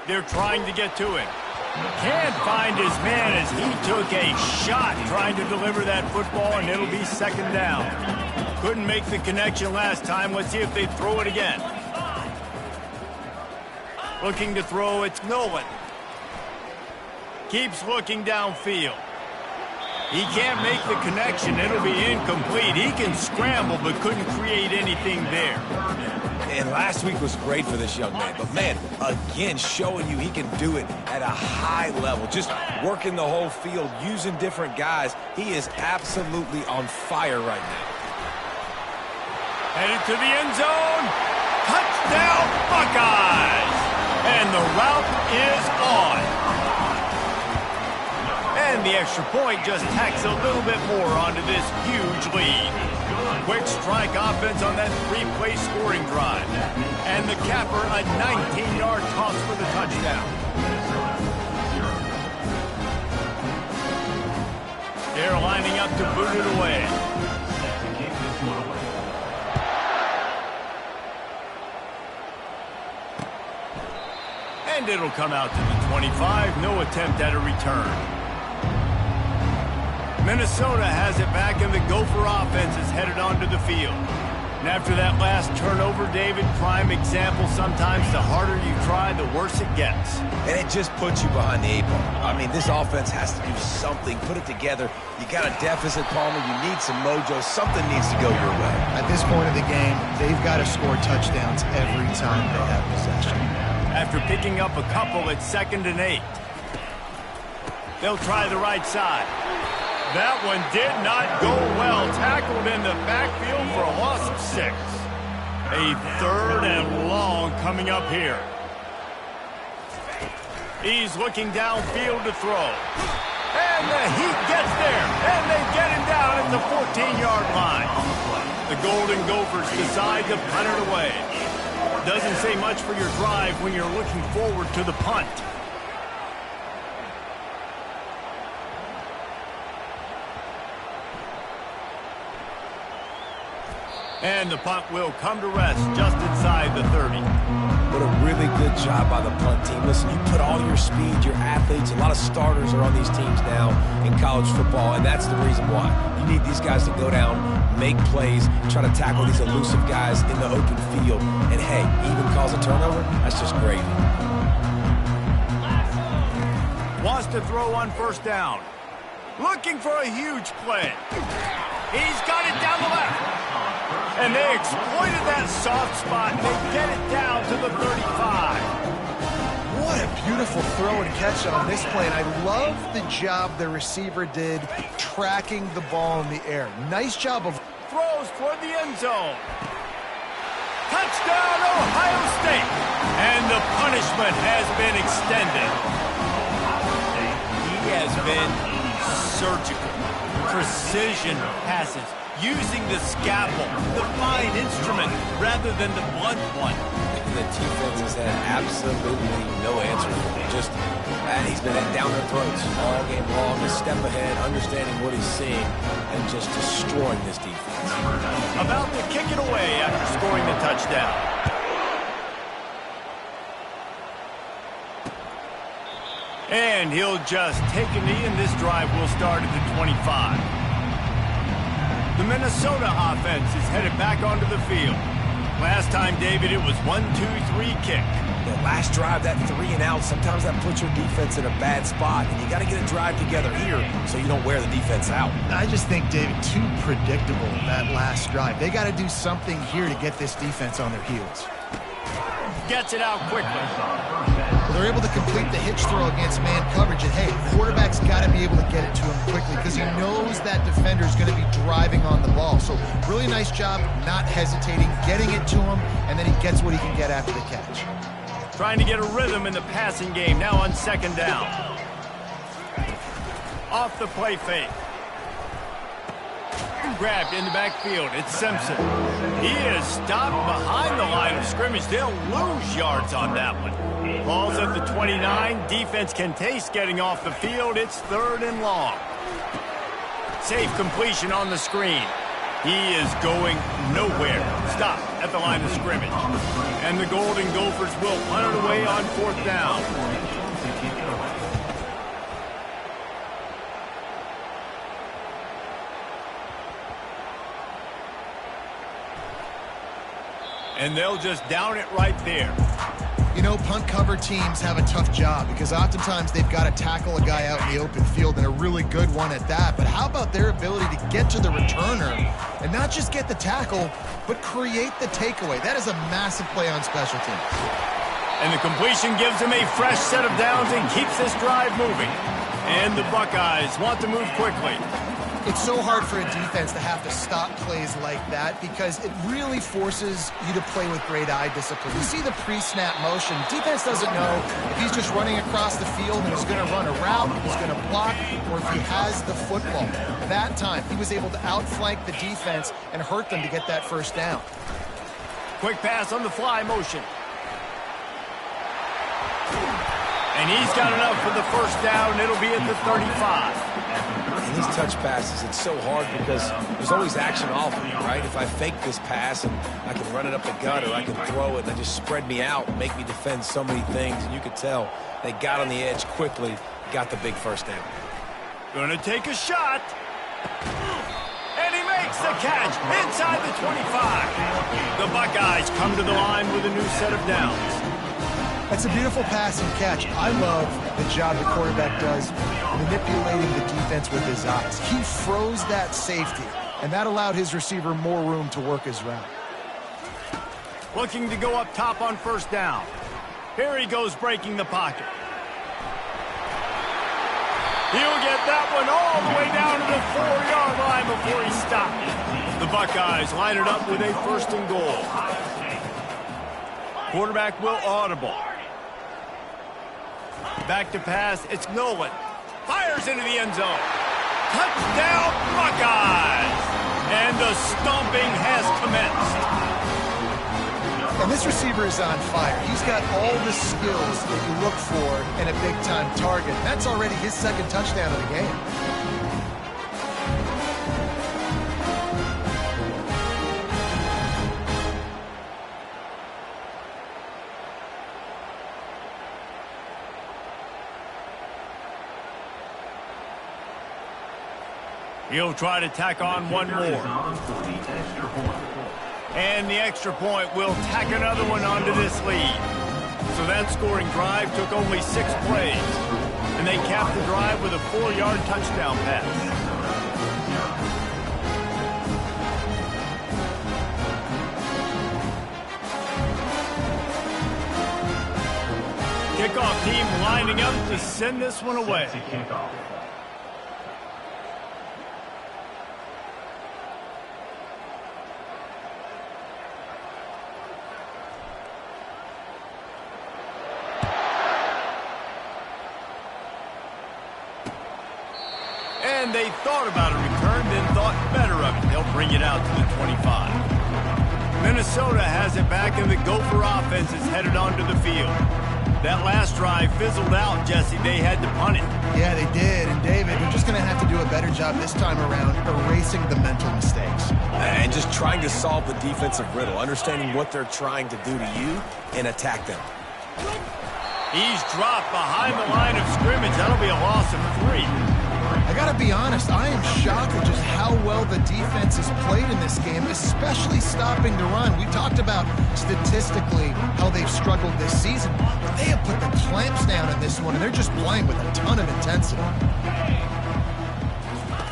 Speaker 1: They're trying to get to him. Can't find his man as he took a shot trying to deliver that football, and it'll be 2nd down. Couldn't make the connection last time. Let's see if they throw it again. Looking to throw, it's Nolan. Keeps looking downfield. He can't make the connection. It'll be incomplete. He can scramble, but couldn't create anything there.
Speaker 2: And last week was great for this young man. But, man, again, showing you he can do it at a high level. Just working the whole field, using different guys. He is absolutely on fire right now.
Speaker 1: Headed to the end zone. Touchdown, Buckeyes! And the route is on. And the extra point just tacks a little bit more onto this huge lead. Quick strike offense on that 3-play scoring drive. And the capper, a 19-yard toss for the touchdown. They're lining up to boot it away. And it'll come out to the 25. No attempt at a return. Minnesota has it back, and the Gopher offense is headed onto the field. And after that last turnover, David, prime example, sometimes the harder you try, the worse it gets.
Speaker 2: And it just puts you behind the 8 ball. I mean, this offense has to do something, put it together. You got a deficit, Palmer. You need some mojo. Something needs to go your way.
Speaker 3: At this point of the game, they've got to score touchdowns every time they have possession.
Speaker 1: After picking up a couple, it's 2nd and 8. They'll try the right side. That one did not go well. Tackled in the backfield for a loss of 6. A 3rd and long coming up here. He's looking downfield to throw. And the Heat gets there. And they get him down at the 14-yard line. The Golden Gophers decide to punt it away. Doesn't say much for your drive when you're looking forward to the punt. And the punt will come to rest just inside the 30.
Speaker 2: What a really good job by the punt team. Listen, you put all your speed, your athletes, a lot of starters are on these teams now in college football, and that's the reason why. You need these guys to go down, make plays, try to tackle these elusive guys in the open field, and hey, even cause a turnover, that's just gravy.
Speaker 1: Wants to throw on 1st down. Looking for a huge play. He's got it down the left. And they exploited that soft spot. They get it down to the 35.
Speaker 3: What a beautiful throw and catch on this play. And I love the job the receiver did tracking the ball in the air. Nice job of...
Speaker 1: Throws toward the end zone. Touchdown, Ohio State. And the punishment has been extended. He has been surgical. Precision passes. Using the scalpel, the fine instrument, rather than the blunt one.
Speaker 2: The defense has had absolutely no answer for him. Just, he's been down their throats all game long, a step ahead, understanding what he's seeing, and just destroying this defense.
Speaker 1: About to kick it away after scoring the touchdown. And he'll just take a knee, and this drive will start at the 25. The Minnesota offense is headed back onto the field. Last time, David, it was 1-2-3 kick.
Speaker 2: The last drive, that 3 and out, sometimes that puts your defense in a bad spot, and you got to get a drive together here so you don't wear the defense out.
Speaker 3: I just think, David, too predictable that last drive. They got to do something here to get this defense on their heels.
Speaker 1: Gets it out quickly.
Speaker 3: They're able to complete the hitch throw against man coverage, and hey, quarterback's got to be able to get it to him quickly because he knows that defender is going to be driving on the ball. So really nice job not hesitating, getting it to him, and then he gets what he can get after the catch.
Speaker 1: Trying to get a rhythm in the passing game, now on 2nd down. Off the play fake. Grabbed in the backfield. It's Simpson. He is stopped behind the line of scrimmage. They'll lose yards on that one. Ball's at the 29. Defense can taste getting off the field. It's 3rd and long. Safe completion on the screen. He is going nowhere. Stop at the line of scrimmage. And the Golden Gophers will punt it away on 4th down. And they'll just down it right there.
Speaker 3: You know, punt cover teams have a tough job because oftentimes they've got to tackle a guy out in the open field, and a really good one at that. But how about their ability to get to the returner and not just get the tackle, but create the takeaway? That is a massive play on special teams.
Speaker 1: And the completion gives him a fresh set of downs and keeps this drive moving. And the Buckeyes want to move quickly.
Speaker 3: It's so hard for a defense to have to stop plays like that because it really forces you to play with great eye discipline. You see the pre-snap motion. Defense doesn't know if he's just running across the field and is going to run a route, he's going to block, or if he has the football. That time, he was able to outflank the defense and hurt them to get that 1st down.
Speaker 1: Quick pass on the fly motion. And he's got enough for the 1st down. It'll be at the 35.
Speaker 2: In these touch passes, it's so hard because there's always action off of me, right? If I fake this pass and I can run it up the gut or I can throw it and they just spread me out and make me defend so many things, and you could tell they got on the edge quickly, got the big 1st down.
Speaker 1: Gonna take a shot. And he makes makes the catch inside the 25. The Buckeyes come to the line with a new set of downs.
Speaker 3: That's a beautiful pass and catch. I love the job the quarterback does manipulating the defense with his eyes. He froze that safety, and that allowed his receiver more room to work his route.
Speaker 1: Looking to go up top on first down. Here he goes breaking the pocket. He'll get that one all the way down to the 4-yard line before he stopped. The Buckeyes line it up with a first and goal. Quarterback will audible. Back to pass, it's Nolan. Fires into the end zone. Touchdown, Buckeyes! And the stomping has commenced.
Speaker 3: And this receiver is on fire. He's got all the skills that you look for in a big-time target. That's already his second touchdown of the game.
Speaker 1: He'll try to tack on one more. And the extra point will tack another one onto this lead. So that scoring drive took only 6 plays. And they capped the drive with a 4-yard touchdown pass. Kickoff team lining up to send this one away. And they thought about a return, then thought better of it. They'll bring it out to the 25. Minnesota has it back, and the Gopher offense is headed onto the field. That last drive fizzled out, Jesse. They had to punt it.
Speaker 3: Yeah, they did. And, David, they're just going to have to do a better job this time around erasing the mental mistakes.
Speaker 2: And just trying to solve the defensive riddle, understanding what they're trying to do to you and attack them.
Speaker 1: He's dropped behind the line of scrimmage. That'll be a loss of 3.
Speaker 3: I got to be honest, I am shocked at just how well the defense has played in this game, especially stopping the run. We talked about statistically how they've struggled this season, but they have put the clamps down in this one, and they're just playing with a ton of intensity.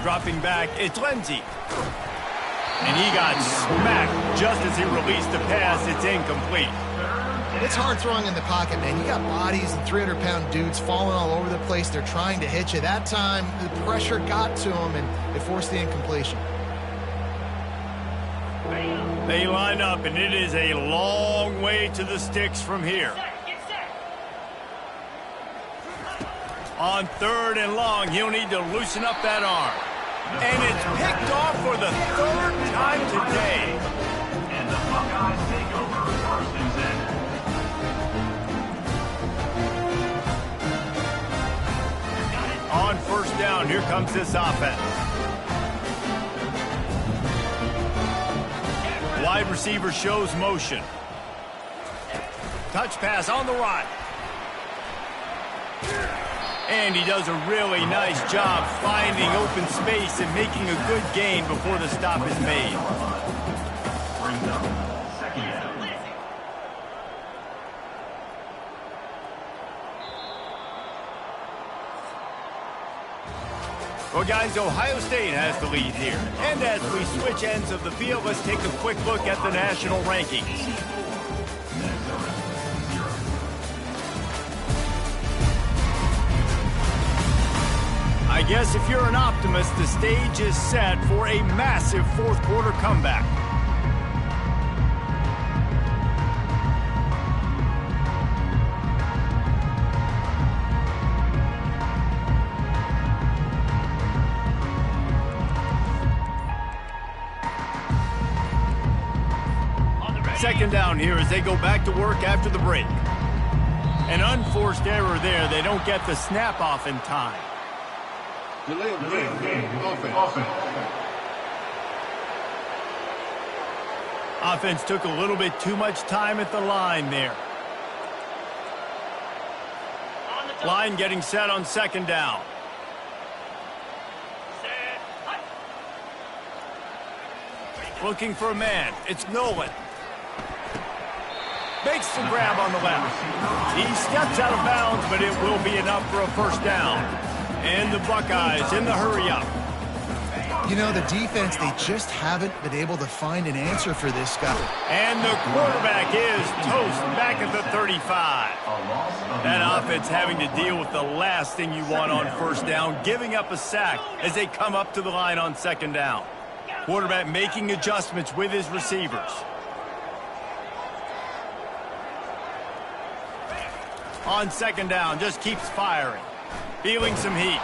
Speaker 1: Dropping back, it's Lindsey. And he got smacked just as he released the pass. It's incomplete.
Speaker 3: It's hard throwing in the pocket, man. You got bodies and 300-pound dudes falling all over the place. They're trying to hit you. That time, the pressure got to them, and it forced the incompletion.
Speaker 1: They line up, and it is a long way to the sticks from here. On 3rd and long, he'll need to loosen up that arm. And it's picked off for the 3rd time today.
Speaker 6: And the Buckeyes take over 1st and 10.
Speaker 1: On first down, here comes this offense. Wide receiver shows motion. Touch pass on the right. And he does a really nice job finding open space and making a good gain before the stop is made.
Speaker 6: Brings up 2nd down.
Speaker 1: Well, guys, Ohio State has the lead here. And as we switch ends of the field, let's take a quick look at the national rankings. I guess if you're an optimist, the stage is set for a massive 4th quarter comeback. Second down here as they go back to work after the break. An unforced error there. They don't get the snap off in time.
Speaker 4: Delay of game. Offense.
Speaker 1: Offense took a little bit too much time at the line there. Line getting set on 2nd down. Looking for a man. It's Nolan. Makes the grab on the left. He steps out of bounds, but it will be enough for a first down. And the Buckeyes in the hurry-up.
Speaker 3: You know, the defense, they just haven't been able to find an answer for this guy.
Speaker 1: And the quarterback is toast back at the 35. That offense having to deal with the last thing you want on first down, giving up a sack as they come up to the line on second down. Quarterback making adjustments with his receivers. On second down, just keeps firing. Feeling some heat.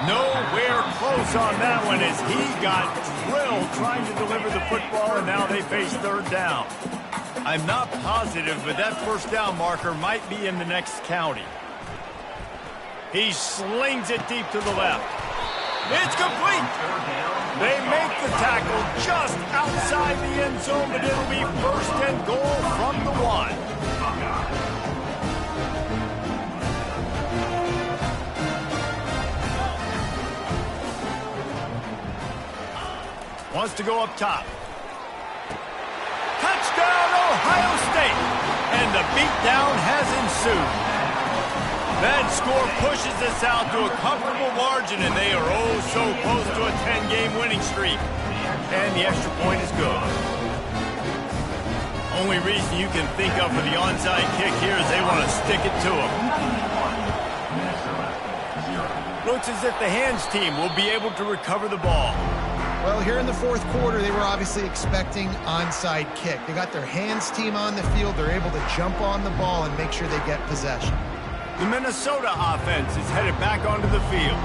Speaker 1: Nowhere close on that one as he got drilled trying to deliver the football, and now they face third down. I'm not positive, but that first down marker might be in the next county. He slings it deep to the left. It's complete. They make the tackle just outside the end zone, but it'll be first and goal from the 1. Wants to go up top. Touchdown, Ohio State! And the beatdown has ensued. That score pushes us out to a comfortable margin, and they are oh so close to a 10-game winning streak. And the extra point is good. Only reason you can think of for the onside kick here is they want to stick it to him. Looks as if the hands team will be able to recover the ball.
Speaker 3: Well, here in the fourth quarter, they were obviously expecting onside kick. They got their hands team on the field. They're able to jump on the ball and make sure they get possession.
Speaker 1: The Minnesota offense is headed back onto the field.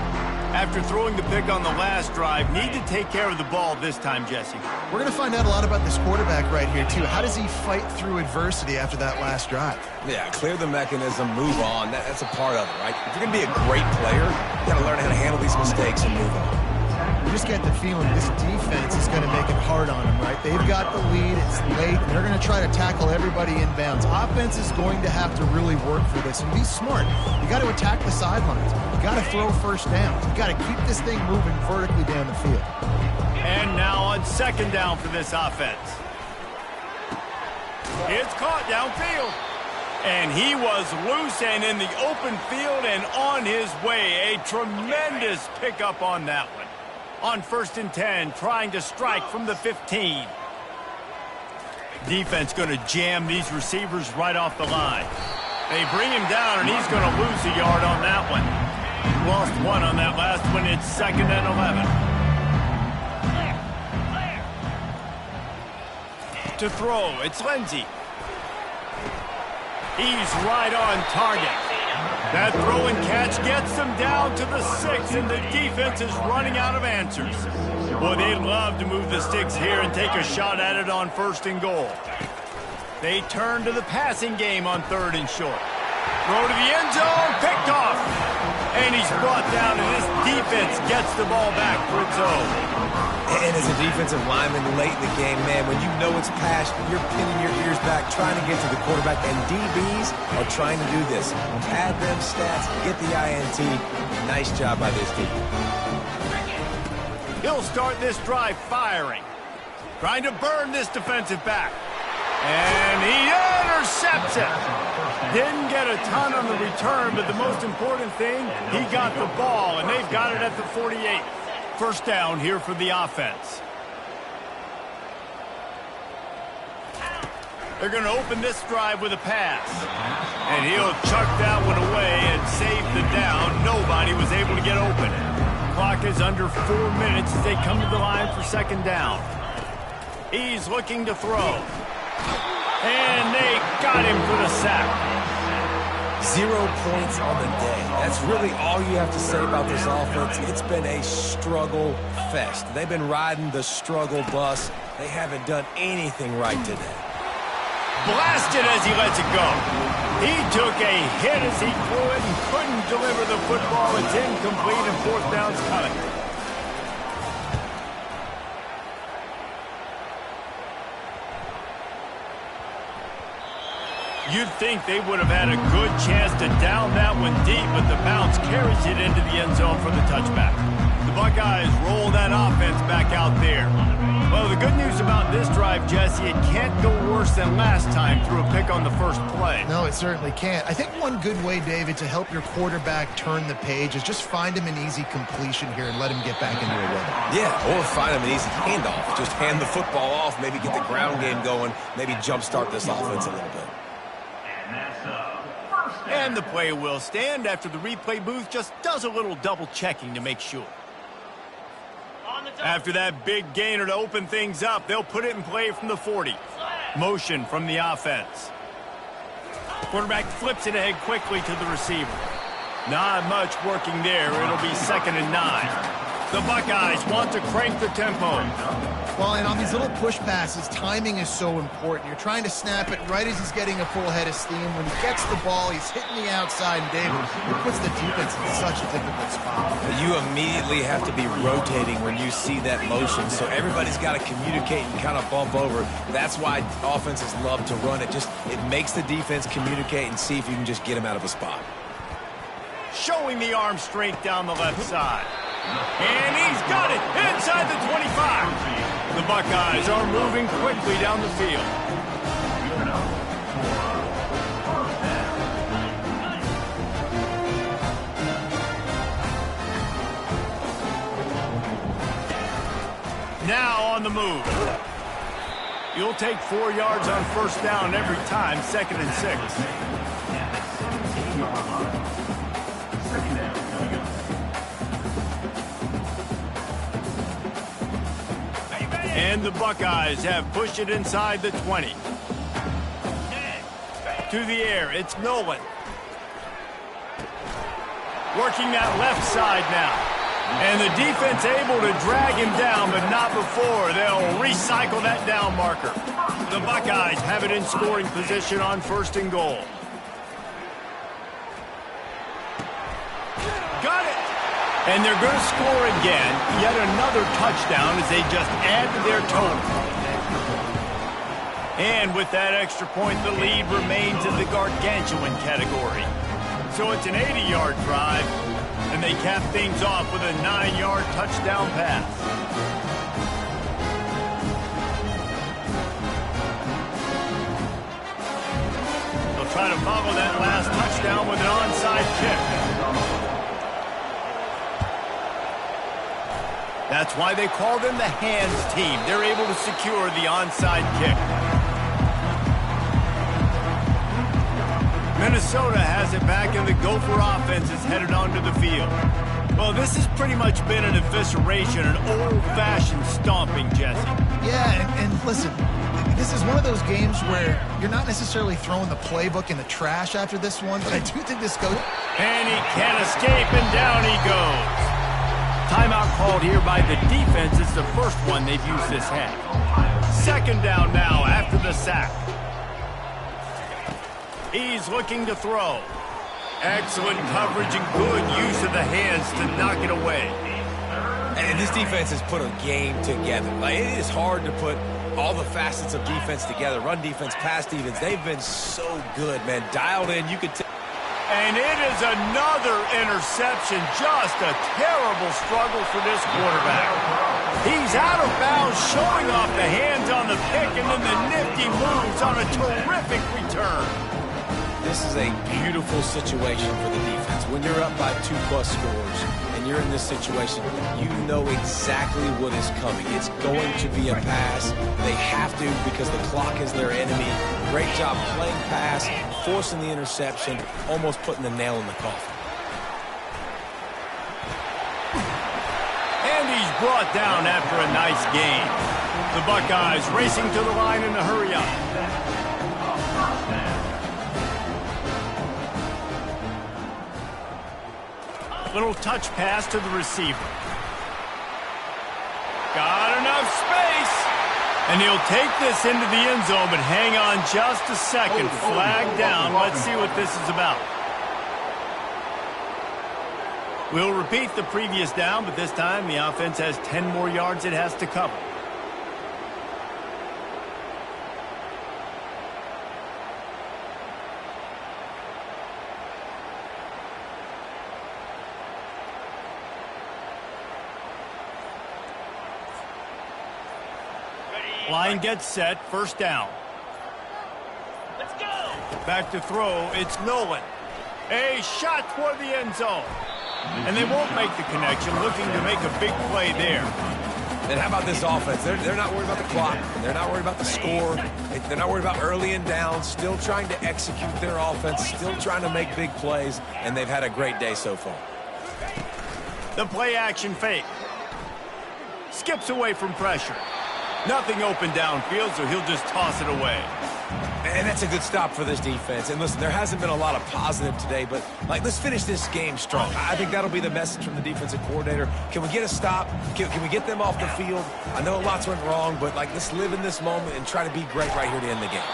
Speaker 1: After throwing the pick on the last drive, need to take care of the ball this time, Jesse.
Speaker 3: We're going to find out a lot about this quarterback right here, too. How does he fight through adversity after that last drive?
Speaker 2: Yeah, clear the mechanism, move on. That's a part of it, right? If you're going to be a great player, you got to learn how to handle these mistakes and move on.
Speaker 3: You just get the feeling this defense is going to make it hard on them, right? They've got the lead. It's late, and they're going to try to tackle everybody in bounds. Offense is going to have to really work for this and be smart. You got to attack the sidelines. You got to throw first downs. You got to keep this thing moving vertically down the field.
Speaker 1: And now on second down for this offense. It's caught downfield. And he was loose and in the open field and on his way. A tremendous pickup on that one. On 1st and 10, trying to strike from the 15. Defense going to jam these receivers right off the line. They bring him down, and he's going to lose a yard on that one. Lost one on that last one. It's 2nd and 11. To throw, it's Lindsey. He's right on target. That throw and catch gets them down to the 6, and the defense is running out of answers. Boy, they'd love to move the sticks here and take a shot at it on 1st and goal. They turn to the passing game on 3rd and short. Throw to the end zone, picked off. And he's brought down, and this defense gets the ball back for its own.
Speaker 2: And as a defensive lineman late in the game, man, when you know it's passed, you're pinning your ears back, trying to get to the quarterback, and DBs are trying to do this. Add them stats, get the INT. Nice job by this team.
Speaker 1: He'll start this drive firing. Trying to burn this defensive back. And he intercepts it. Didn't get a ton on the return, but the most important thing, he got the ball, and they've got it at the 48. First down here for the offense. They're going to open this drive with a pass. And he'll chuck that one away and save the down. Nobody was able to get open. Clock is under 4 minutes as they come to the line for 2nd down. He's looking to throw. And they got him for the sack.
Speaker 2: 0 points on the day. That's really all you have to say about this offense. It's been a struggle fest. They've been riding the struggle bus. They haven't done anything right today.
Speaker 1: Blasted as he lets it go. He took a hit as he threw it and couldn't deliver the football. It's incomplete and 4th down's coming. You'd think they would have had a good chance to down that one deep, but the bounce carries it into the end zone for the touchback. The Buckeyes roll that offense back out there. Well, the good news about this drive, Jesse, it can't go worse than last time through a pick on the first play.
Speaker 3: No, it certainly can't. I think one good way, David, to help your quarterback turn the page is just find him an easy completion here and let him get back into a rhythm.
Speaker 2: Yeah, or find him an easy handoff. Just hand the football off, maybe get the ground game going, maybe jumpstart this offense a little bit.
Speaker 6: And that's first down.
Speaker 1: And the play will stand after the replay booth just does a little double checking to make sure. After that big gainer to open things up, they'll put it in play from the 40. Motion from the offense. Quarterback flips it ahead quickly to the receiver. Not much working there. It'll be 2nd and 9. The Buckeyes want to crank the tempo.
Speaker 3: Well, and on these little push passes, timing is so important. You're trying to snap it right as he's getting a full head of steam. When he gets the ball, he's hitting the outside, and David, it puts the defense in such a difficult spot.
Speaker 2: You immediately have to be rotating when you see that motion, so everybody's got to communicate and kind of bump over. That's why offenses love to run it. It makes the defense communicate and see if you can just get him out of a spot.
Speaker 1: Showing the arm strength down the left side. And he's got it inside the 25. The Buckeyes are moving quickly down the field. Now on the move. You'll take 4 yards on first down every time, 2nd and 6. And the Buckeyes have pushed it inside the 20. To the air, it's Nolan. Working that left side now. And the defense able to drag him down, but not before. They'll recycle that down marker. The Buckeyes have it in scoring position on 1st and goal. Got it! And they're going to score again. Yet another touchdown as they just add to their total. And with that extra point, the lead remains in the gargantuan category. So it's an 80-yard drive, and they cap things off with a 9-yard touchdown pass. They'll try to follow that last touchdown with an onside kick. That's why they call them the hands team. They're able to secure the onside kick. Minnesota has it back, and the Gopher offense is headed onto the field. Well, this has pretty much been an evisceration, an old-fashioned stomping, Jesse.
Speaker 3: Yeah, and listen, this is one of those games where you're not necessarily throwing the playbook in the trash after this one, but I do think this goes...
Speaker 1: And he can't escape, and down he goes. Timeout called here by the defense. It's the first one they've used this half. 2nd down now after the sack. He's looking to throw. Excellent coverage and good use of the hands to knock it away.
Speaker 2: And this defense has put a game together. It is hard to put all the facets of defense together. Run defense, pass defense. They've been so good, man. Dialed in. You could tell.
Speaker 1: And it is another interception. Just a terrible struggle for this quarterback. He's out of bounds, showing off the hands on the pick, and then the nifty moves on a terrific return.
Speaker 2: This is a beautiful situation for the defense. When you're up by 2+ scores and you're in this situation, you know exactly what is coming. It's going to be a pass. They have to because the clock is their enemy. Great job playing pass, forcing the interception, almost putting the nail in the coffin.
Speaker 1: And he's brought down after a nice gain. The Buckeyes racing to the line in a hurry-up. Little touch pass to the receiver. Got enough space. And he'll take this into the end zone, but hang on just a second. Flag down. Let's see what this is about. We'll repeat the previous down, but this time the offense has 10 more yards it has to cover. Line gets set, first down.
Speaker 6: Let's go.
Speaker 1: Back to throw, it's Nolan. A shot toward the end zone. And they won't make the connection, looking to make a big play there.
Speaker 2: And how about this offense? They're not worried about the clock. They're not worried about the score. They're not worried about early and down. Still trying to execute their offense. Still trying to make big plays. And they've had a great day so far.
Speaker 1: The play action fake. Skips away from pressure. Nothing open downfield, so he'll just toss it away.
Speaker 2: And that's a good stop for this defense. And listen, there hasn't been a lot of positive today, but let's finish this game strong. I think that'll be the message from the defensive coordinator. Can we get a stop? Can we get them off the field? I know lots went wrong, but let's live in this moment and try to be great right here to end the game.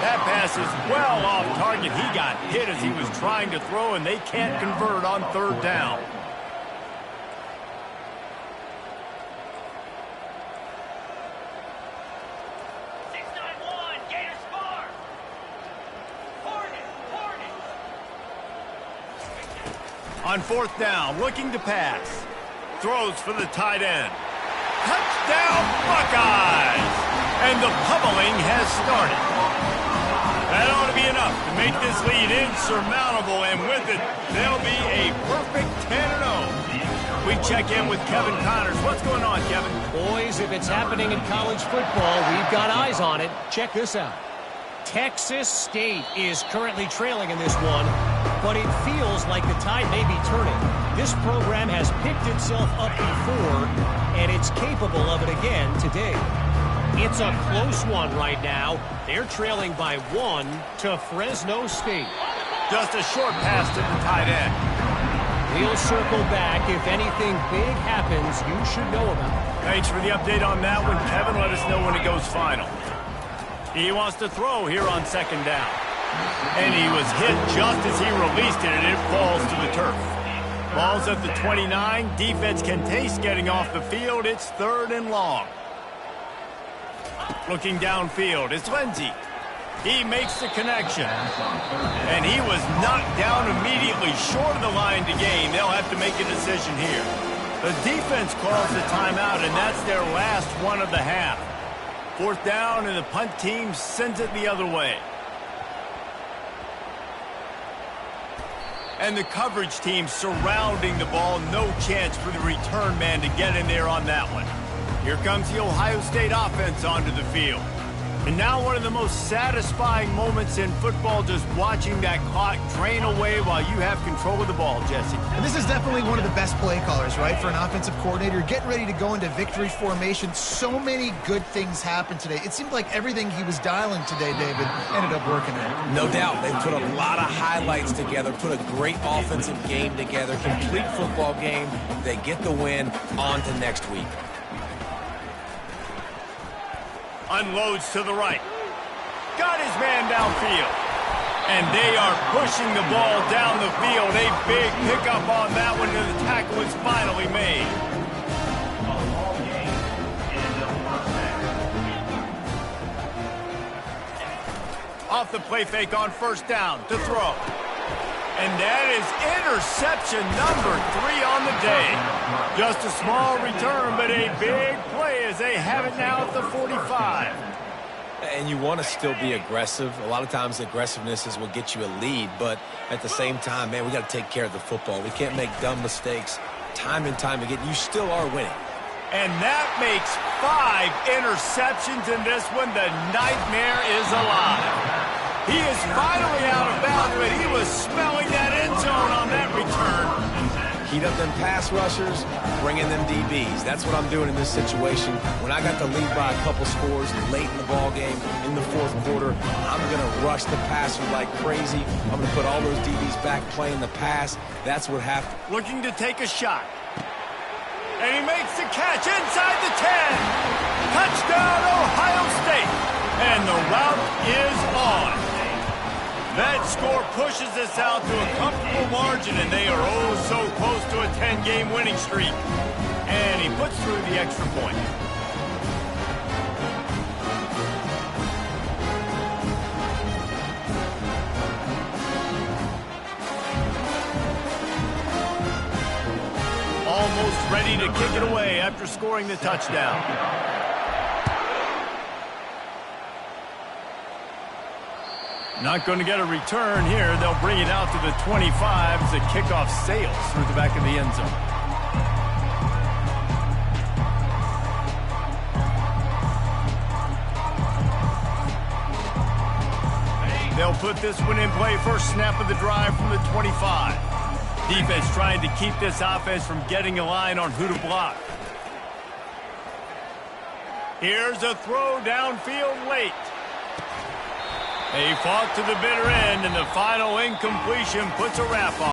Speaker 1: That pass is well off target. He got hit as he was trying to throw, and they can't convert on third down. On fourth down, looking to pass. Throws for the tight end. Touchdown, Buckeyes! And the pummeling has started. That ought to be enough to make this lead insurmountable, and with it, they'll be a perfect 10-0. We check in with Kevin Connors. What's going on, Kevin?
Speaker 5: Boys, if it's happening in college football, we've got eyes on it. Check this out. Texas State is currently trailing in this one, but it feels like the tide may be turning. This program has picked itself up before, and it's capable of it again today. It's a close one right now. They're trailing by 1 to Fresno State.
Speaker 1: Just a short pass to the tight end.
Speaker 5: He'll circle back. If anything big happens, you should know about it.
Speaker 1: Thanks for the update on that one, Kevin. Let us know when it goes final. He wants to throw here on second down. And he was hit just as he released it, and it falls to the turf. Ball's at the 29. Defense can taste getting off the field. It's third and long. Looking downfield, it's Lindsey. He makes the connection. And he was knocked down immediately short of the line to gain. They'll have to make a decision here. The defense calls the timeout, and that's their last one of the half. Fourth down, and the punt team sends it the other way. And the coverage team surrounding the ball. No chance for the return man to get in there on that one. Here comes the Ohio State offense onto the field. And now one of the most satisfying moments in football, just watching that clock drain away while you have control of the ball, Jesse.
Speaker 3: And this is definitely one of the best play callers, right, for an offensive coordinator. Getting ready to go into victory formation. So many good things happened today. It seemed like everything he was dialing today, David, ended up working out.
Speaker 2: No doubt. They put a lot of highlights together, put a great offensive game together, complete football game. They get the win. On to next week.
Speaker 1: Unloads to the right. Got his man downfield. And they are pushing the ball down the field. A big pickup on that one, and the tackle is finally made. Off the play fake on first down to throw. And that is interception number 3 on the day. Just a small return, but a big play as they have it now at the 45.
Speaker 2: And you want to still be aggressive. A lot of times aggressiveness is what gets you a lead, but at the same time, man, we got to take care of the football. We can't make dumb mistakes time and time again. You still are winning.
Speaker 1: And that makes 5 interceptions in this one. The nightmare is alive. He is finally out of bounds, but he was smelling that end zone on that return.
Speaker 2: Heat up them pass rushers, bring in them DBs. That's what I'm doing in this situation. When I got the lead by a couple scores late in the ball game, in the fourth quarter, I'm going to rush the passer like crazy. I'm going to put all those DBs back playing the pass. That's what happened.
Speaker 1: Looking to take a shot. And he makes the catch inside the 10. Touchdown, Ohio State. And the route is on. That score pushes us out to a comfortable margin, and they are oh so close to a 10-game winning streak. And he puts through the extra point. Almost ready to kick it away after scoring the touchdown. Not going to get a return here. They'll bring it out to the 25 as the kickoff sails through the back of the end zone. They'll put this one in play. First snap of the drive from the 25. Defense trying to keep this offense from getting a line on who to block. Here's a throw downfield late. They fought to the bitter end, and the final incompletion puts a wrap on.